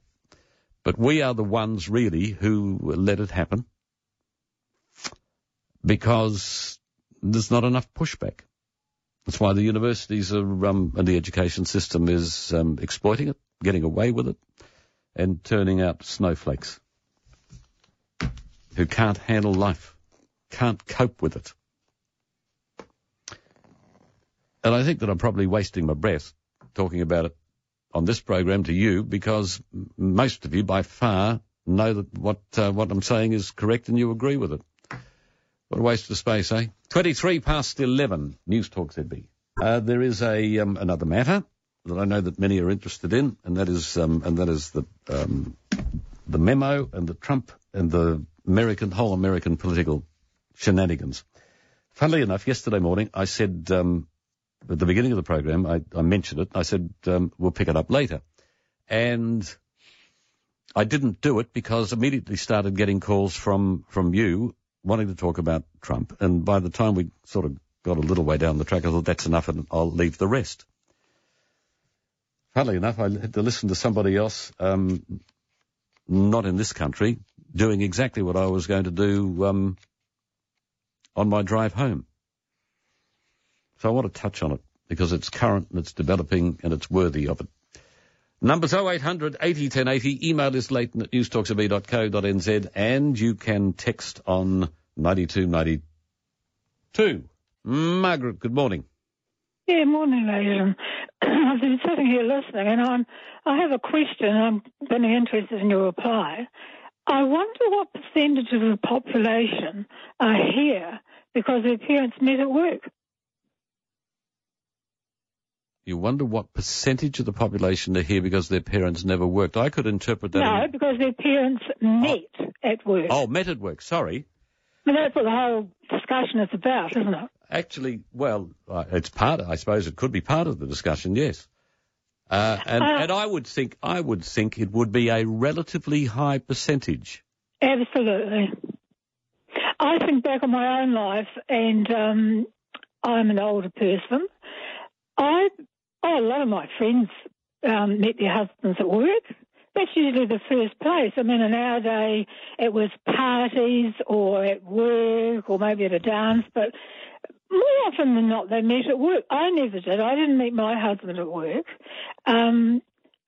But we are the ones, really, who let it happen because there's not enough pushback. That's why the universities are, and the education system is exploiting it, getting away with it, and turning out snowflakes who can't handle life, can't cope with it. And I think that I'm probably wasting my breath talking about it on this program to you because most of you by far know that what I'm saying is correct and you agree with it. What a waste of space, eh? 23 past 11, News Talk ZB. There is another matter that I know that many are interested in, and that is the memo and the Trump and the whole American political shenanigans. Funnily enough, yesterday morning I said at the beginning of the program I mentioned it. I said we'll pick it up later, and I didn't do it because I immediately started getting calls from you wanting to talk about Trump, and by the time we sort of got a little way down the track, I thought that's enough and I'll leave the rest. Funnily enough, I had to listen to somebody else, not in this country, doing exactly what I was going to do on my drive home. So I want to touch on it because it's current and it's developing and it's worthy of it. Numbers 0800 80 1080. Email is Leighton at newstalkzb.co.nz, and you can text on 9292. Margaret, good morning. Yeah, morning, Leighton. I've been sitting here listening, and I have a question. I'm very interested in your reply. I wonder what percentage of the population are here because their parents met at work. You wonder what percentage of the population are here because their parents never worked. I could interpret that. No, because their parents met at work. Oh, met at work, sorry. And that's what the whole discussion is about, isn't it? Actually, well, it's I suppose it could be part of the discussion, yes. And I would think it would be a relatively high percentage. Absolutely. I think back on my own life, and I'm an older person. A lot of my friends met their husbands at work. That's usually the first place. I mean, in our day, it was parties or at work or maybe at a dance, but more often than not, they met at work. I never did. I didn't meet my husband at work. I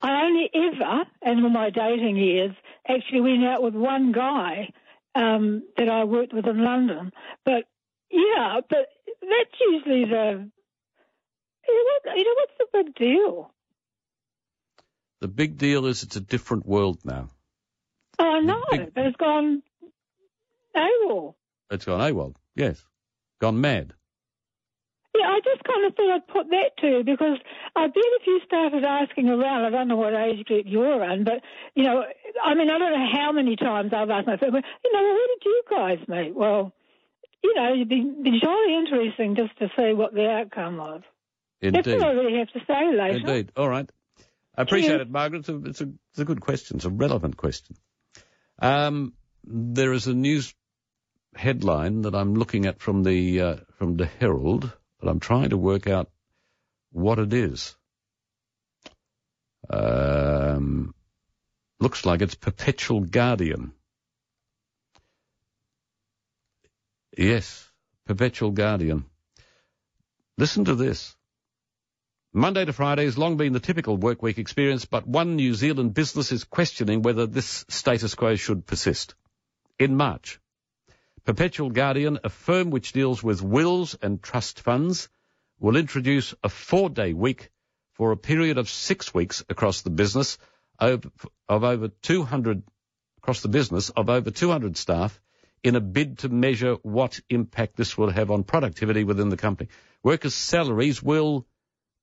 only ever, in my dating years, actually went out with one guy that I worked with in London. But that's usually what's the big deal? The big deal is it's a different world now. Oh, no, it's gone AWOL. It's gone AWOL, yes. Gone mad. Yeah, I just kind of thought I'd put that to you because I bet if you started asking around, I don't know what age group you're in, but, I don't know how many times I've asked my family, where did you guys meet? Well, it'd be jolly interesting just to see what the outcome was. Indeed. That's what I really have to say later. Indeed. All right. I appreciate it, Margaret. It's a good question. It's a relevant question. There is a news headline that I'm looking at from the Herald, but I'm trying to work out what it is. Looks like it's Perpetual Guardian. Yes, Perpetual Guardian. Listen to this. Monday to Friday has long been the typical workweek experience, but one New Zealand business is questioning whether this status quo should persist. In March, Perpetual Guardian, a firm which deals with wills and trust funds, will introduce a 4-day week for a period of 6 weeks across the business of over 200 staff in a bid to measure what impact this will have on productivity within the company. Workers' salaries will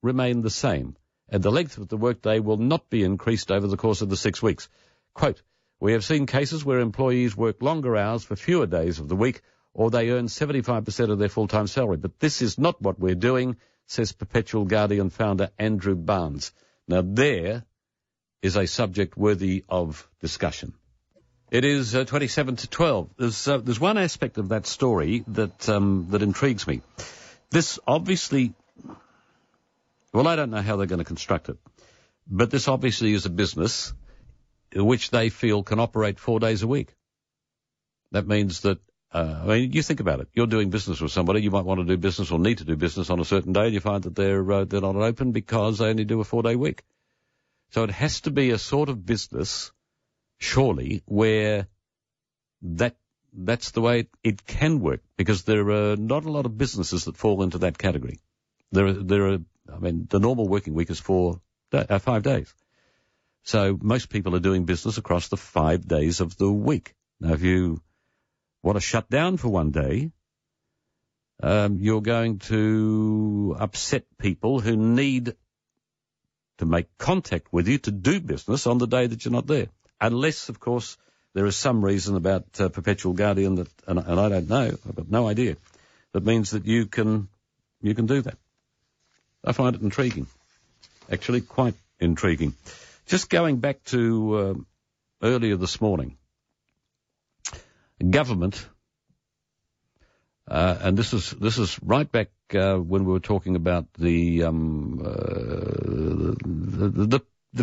remain the same, and the length of the workday will not be increased over the course of the 6 weeks. Quote, we have seen cases where employees work longer hours for fewer days of the week or they earn 75% of their full-time salary. But this is not what we're doing, says Perpetual Guardian founder Andrew Barnes. Now, there is a subject worthy of discussion. It is 27 to 12. There's one aspect of that story that intrigues me. This obviously, well, I don't know how they're going to construct it, but this obviously is a business which they feel can operate 4 days a week. That means that, you think about it. You're doing business with somebody. You might want to do business or need to do business on a certain day, and you find that they're not open because they only do a 4-day week. So it has to be a sort of business, surely, where that's the way it can work, because there are not a lot of businesses that fall into that category. There are. The normal working week is 5 days. So most people are doing business across the 5 days of the week. Now, if you want to shut down for one day, you're going to upset people who need to make contact with you to do business on the day that you're not there. Unless, of course, there is some reason about Perpetual Guardian that, and I don't know, I've got no idea, that means that you can do that. I find it intriguing. Actually, quite intriguing. Just going back to earlier this morning, government, and this is right back when we were talking about the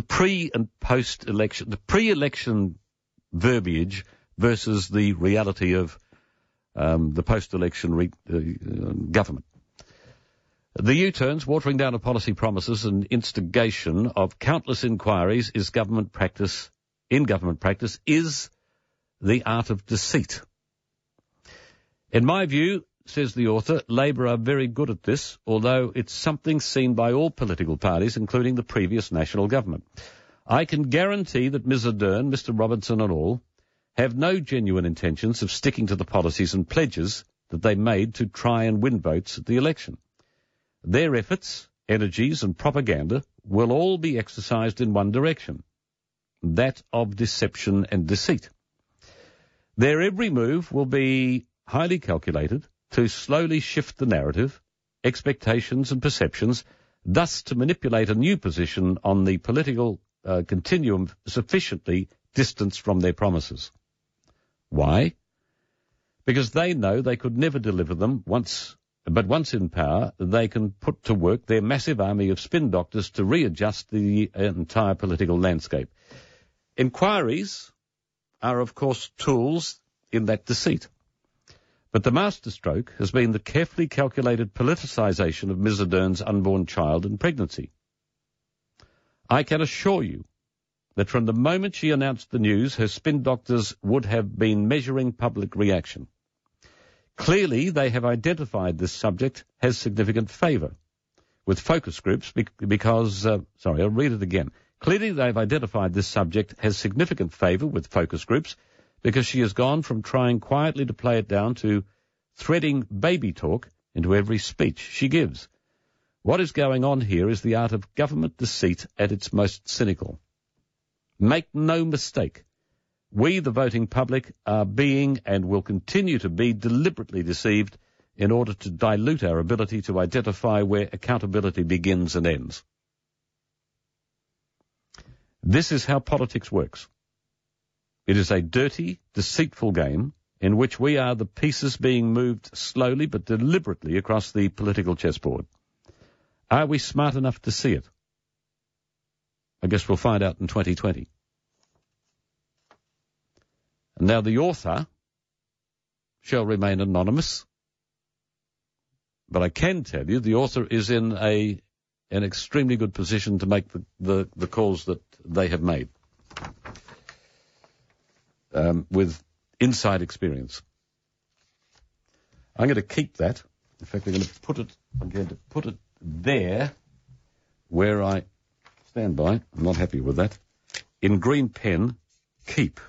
pre and post election, the pre-election verbiage versus the reality of the post-election government. The U-turns, watering down of policy promises and instigation of countless inquiries in government practice is the art of deceit. In my view, says the author, Labor are very good at this, although it's something seen by all political parties, including the previous national government. I can guarantee that Ms Ardern, Mr Robertson and all have no genuine intentions of sticking to the policies and pledges that they made to try and win votes at the election. Their efforts, energies and propaganda will all be exercised in one direction, that of deception and deceit. Their every move will be highly calculated to slowly shift the narrative, expectations and perceptions, thus to manipulate a new position on the political continuum sufficiently distanced from their promises. Why? Because they know they could never deliver them but once in power, they can put to work their massive army of spin doctors to readjust the entire political landscape. Inquiries are, of course, tools in that deceit. But the masterstroke has been the carefully calculated politicisation of Ms Ardern's unborn child and pregnancy. I can assure you that from the moment she announced the news, her spin doctors would have been measuring public reaction. Clearly, they have identified this subject has significant favour with focus groups because, I'll read it again. Clearly, they've identified this subject has significant favour with focus groups because she has gone from trying quietly to play it down to threading baby talk into every speech she gives. What is going on here is the art of government deceit at its most cynical. Make no mistake. We, the voting public, are being and will continue to be deliberately deceived in order to dilute our ability to identify where accountability begins and ends. This is how politics works. It is a dirty, deceitful game in which we are the pieces being moved slowly but deliberately across the political chessboard. Are we smart enough to see it? I guess we'll find out in 2020. Now, the author shall remain anonymous, but I can tell you the author is in an extremely good position to make the calls that they have made with inside experience. I'm going to keep that. In fact, I'm going to put it there where I stand by. I'm not happy with that. In green pen, keep.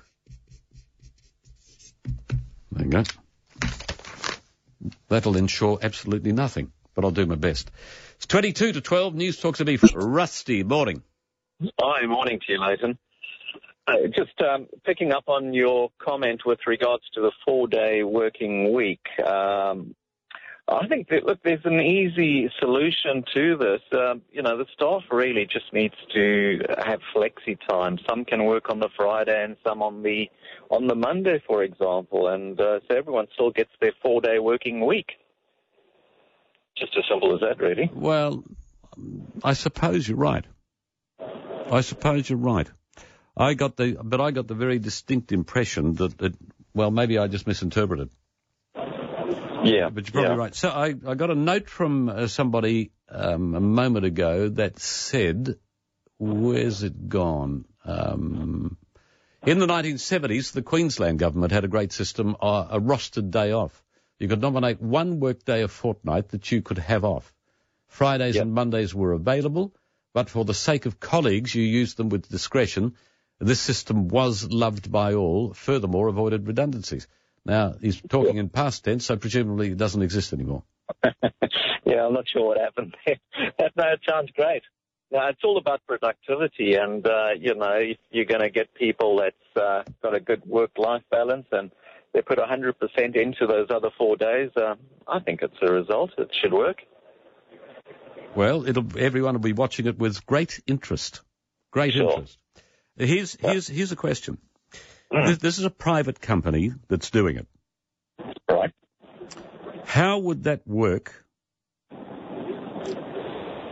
There you go. That'll ensure absolutely nothing, but I'll do my best. It's 22 to 12. News Talks to me. Rusty, morning. Hi, morning to you, Leighton. Just picking up on your comment with regards to the 4-day working week. I think that, look, there's an easy solution to this. The staff really just needs to have flexi time. Some can work on the Friday and some on the Monday, for example, and so everyone still gets their 4-day working week. Just as simple as that, really. Well, I suppose you're right. I got the very distinct impression that maybe I just misinterpreted. Yeah. But you're probably right. So I got a note from somebody a moment ago that said, where's it gone? In the 1970s, the Queensland government had a great system, a rostered day off. You could nominate one work day a fortnight that you could have off. Fridays and Mondays were available, but for the sake of colleagues, you used them with discretion. This system was loved by all, furthermore avoided redundancies. Now, he's talking in past tense, so presumably it doesn't exist anymore. Yeah, I'm not sure what happened there. No, it sounds great. Now, it's all about productivity, and, if you're going to get people that's got a good work-life balance and they put 100% into those other 4 days, I think it's a result. It should work. Well, everyone will be watching it with great interest. Interest. Here's a question. This is a private company that's doing it. Right. How would that work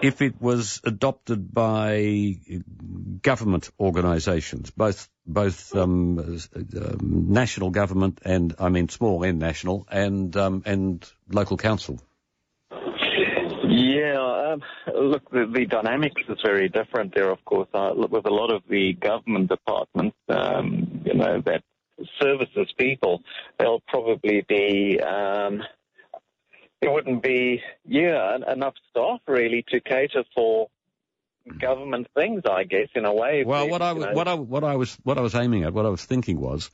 if it was adopted by government organisations, both national government and, I mean, small and national, and local council? Yeah, look, the dynamics is very different there, of course. With a lot of the government departments, that services people, they'll probably be, there wouldn't be, enough staff really to cater for government things, I guess, in a way. Well, what I was aiming at, what I was thinking was,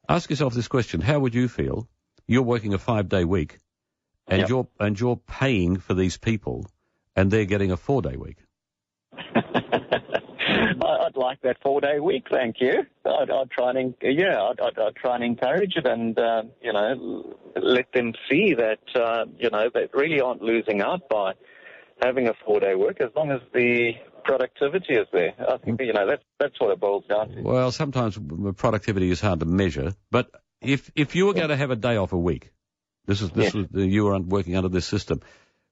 ask yourself this question: how would you feel? You're working a 5-day week. And you're paying for these people, and they're getting a 4-day week. I'd like that 4-day week, thank you. I'd try and I'd try and encourage it, and let them see that they really aren't losing out by having a 4-day work as long as the productivity is there. I think that's what it boils down to. Well, sometimes productivity is hard to measure, but if you were going to have a day off a week. You were working under this system.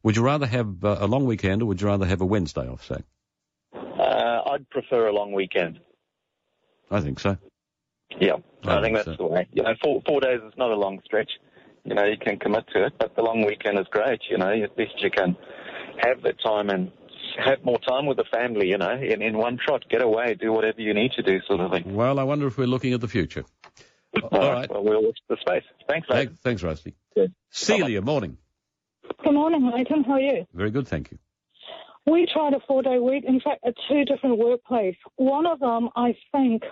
Would you rather have a long weekend, or would you rather have a Wednesday off, say? I'd prefer a long weekend. I think so. Yeah, I think that's the way. 4 days is not a long stretch. You can commit to it, but the long weekend is great. At least you can have that time and have more time with the family, in one trot, get away, do whatever you need to do, sort of thing. Well, I wonder if we're looking at the future. All right. Well, we'll watch the space. Thanks, mate. Thanks, Rusty. Good. Celia, morning. Good morning, Leighton. How are you? Very good, thank you. We tried a 4-day week, in fact, at 2 different workplaces. One of them, I think,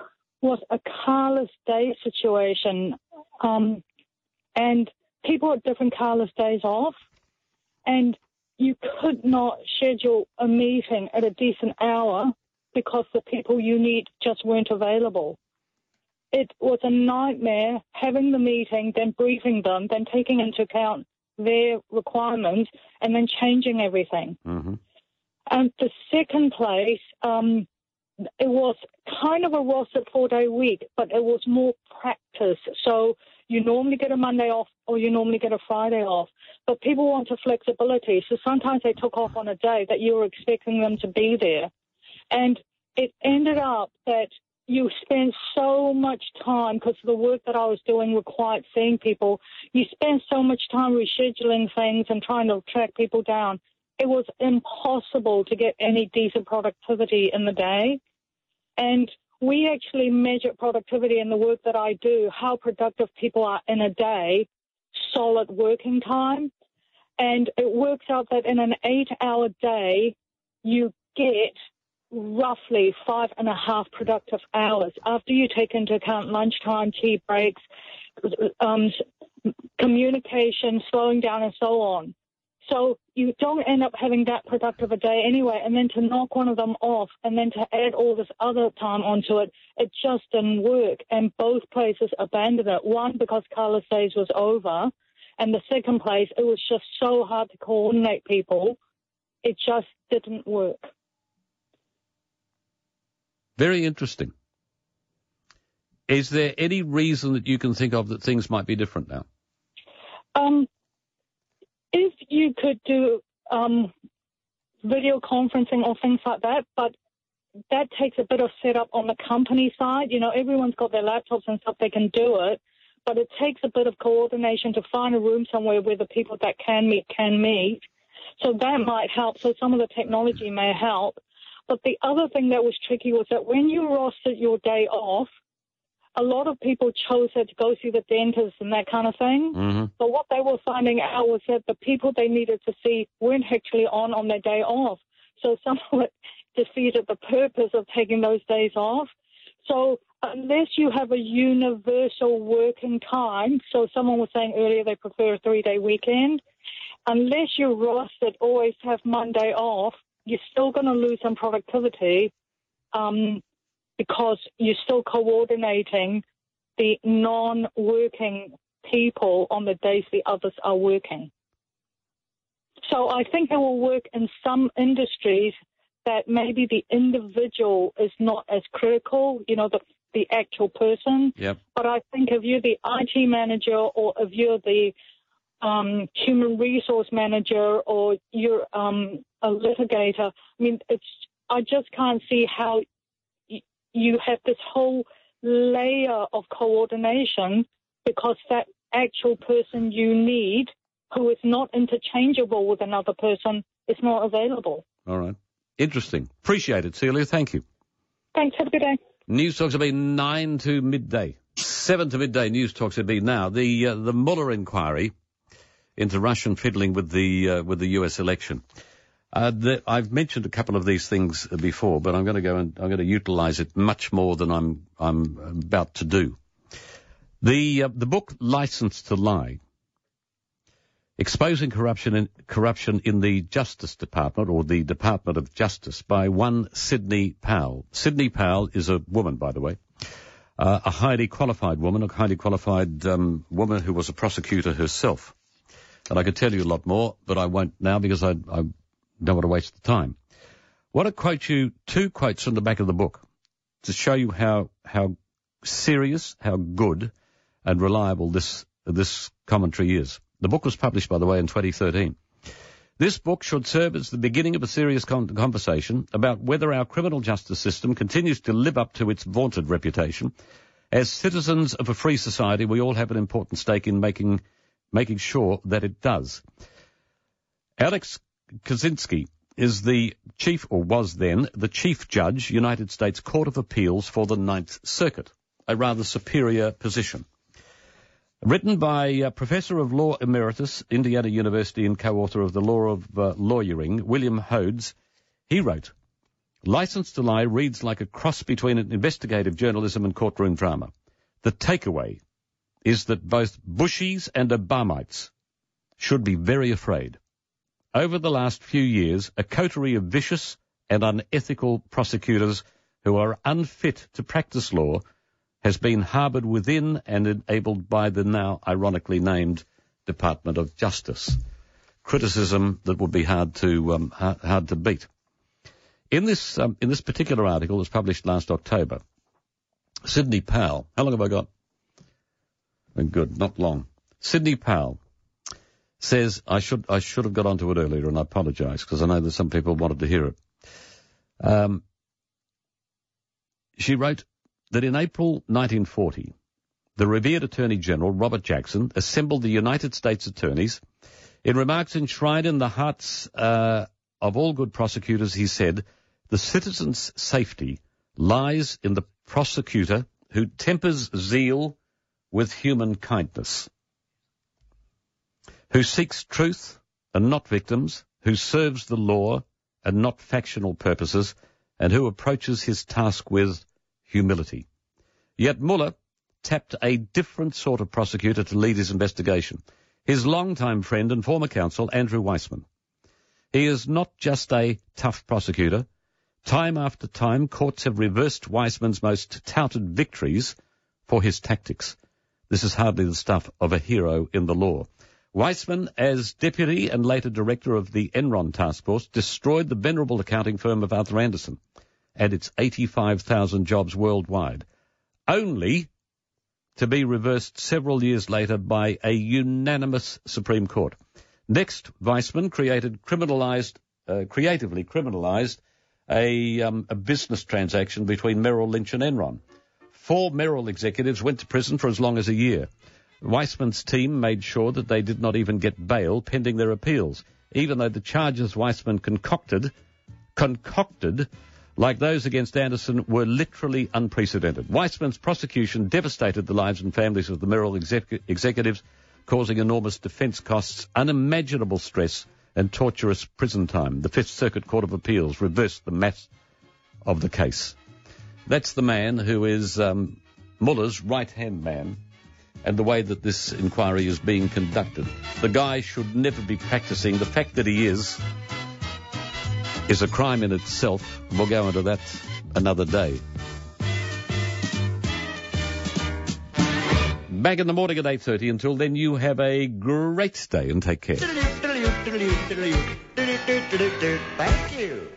was a carless day situation, and people had different carless days off, and you could not schedule a meeting at a decent hour because the people you need just weren't available. It was a nightmare having the meeting, then briefing them, then taking into account their requirements, and then changing everything. Mm-hmm. And the second place, it was kind of a rostered 4-day week, but it was more practice. So you normally get a Monday off or you normally get a Friday off, but people wanted flexibility. So sometimes they took off on a day that you were expecting them to be there. And it ended up that you spend so much time, because the work that I was doing required seeing people, you spend so much time rescheduling things and trying to track people down. It was impossible to get any decent productivity in the day. And we actually measure productivity in the work that I do, how productive people are in a day, solid working time. And it works out that in an 8-hour day, you get roughly 5.5 productive hours after you take into account lunchtime, tea breaks, communication, slowing down, and so on. So you don't end up having that productive a day anyway, and then to knock one of them off and then to add all this other time onto it, it just didn't work. And both places abandoned it. One, because Carlos Days was over, and the second place, it was just so hard to coordinate people. It just didn't work. Very interesting. Is there any reason that you can think of that things might be different now? If you could do video conferencing or things like that, but that takes a bit of setup on the company side. You know, everyone's got their laptops and stuff, they can do it, but it takes a bit of coordination to find a room somewhere where the people that can meet. So that might help. So some of the technology may help. But the other thing that was tricky was that when you rostered your day off, a lot of people chose it to go see the dentist and that kind of thing. Mm-hmm. But what they were finding out was that the people they needed to see weren't actually on their day off. So some of it defeated the purpose of taking those days off. So unless you have a universal working time, so someone was saying earlier they prefer a 3-day weekend, unless you're rostered always have Monday off, you're still going to lose some productivity because you're still coordinating the non-working people on the days the others are working. So I think it will work in some industries that maybe the individual is not as critical, you know, the actual person. Yep. But I think if you're the IT manager or if you're the human resource manager or you're a litigator, I mean, I just can't see how you have this whole layer of coordination because that actual person you need, who is not interchangeable with another person, is not available. All right. Interesting. Appreciate it, Celia. Thank you. Thanks. Have a good day. News Talks will be 9 to midday. 7 to midday News Talks will be now. The Mueller inquiry into Russian fiddling with the U.S. election. I've mentioned a couple of these things before, but I'm going to go and I'm going to utilise it much more than I'm about to do. The book License to Lie, Exposing Corruption in the Justice Department, or the Department of Justice, by one Sidney Powell. Sidney Powell is a woman, by the way, a highly qualified woman woman who was a prosecutor herself. And I could tell you a lot more, but I won't now because I don't want to waste the time. I want to quote you 2 quotes from the back of the book to show you how serious, how good and reliable this commentary is. The book was published, by the way, in 2013. This book should serve as the beginning of a serious conversation about whether our criminal justice system continues to live up to its vaunted reputation. As citizens of a free society, we all have an important stake in making sure that it does. Alex Kaczynski is the chief, or was then, the chief judge, United States Court of Appeals for the Ninth Circuit, a rather superior position. Written by Professor of Law Emeritus, Indiana University, and co-author of The Law of Lawyering, William Hodes, he wrote, License to Lie reads like a cross between investigative journalism and courtroom drama. The takeaway is that both Bushies and Obamites should be very afraid. Over the last few years, a coterie of vicious and unethical prosecutors who are unfit to practice law has been harboured within and enabled by the now ironically named Department of Justice. Criticism that would be hard to beat. In this particular article, that was published last October, Sidney Powell, how long have I got? Good, not long. Sidney Powell says, I should have got onto it earlier, and I apologise because I know that some people wanted to hear it. She wrote that in April 1940, the revered Attorney General Robert Jackson assembled the United States attorneys. In remarks enshrined in the hearts of all good prosecutors, he said, the citizen's safety lies in the prosecutor who tempers zeal with human kindness, who seeks truth and not victims, who serves the law and not factional purposes, and who approaches his task with humility. Yet Mueller tapped a different sort of prosecutor to lead his investigation. his longtime friend and former counsel, Andrew Weissman. He is not just a tough prosecutor. Time after time, courts have reversed Weissman's most touted victories for his tactics. This is hardly the stuff of a hero in the law. Weissman, as deputy and later director of the Enron task force, destroyed the venerable accounting firm of Arthur Andersen and its 85,000 jobs worldwide, only to be reversed several years later by a unanimous Supreme Court. Next, Weissman creatively criminalised a business transaction between Merrill Lynch and Enron. 4 Merrill executives went to prison for as long as a year. Weissman's team made sure that they did not even get bail pending their appeals, even though the charges Weissman concocted, like those against Andersen, were literally unprecedented. Weissman's prosecution devastated the lives and families of the Merrill executives, causing enormous defence costs, unimaginable stress, and torturous prison time. The Fifth Circuit Court of Appeals reversed the mass of the case. That's the man who is Muller's right-hand man, and the way that this inquiry is being conducted. The guy should never be practising. The fact that he is a crime in itself. We'll go into that another day. Back in the morning at 8:30. Until then, you have a great day and take care. Thank you.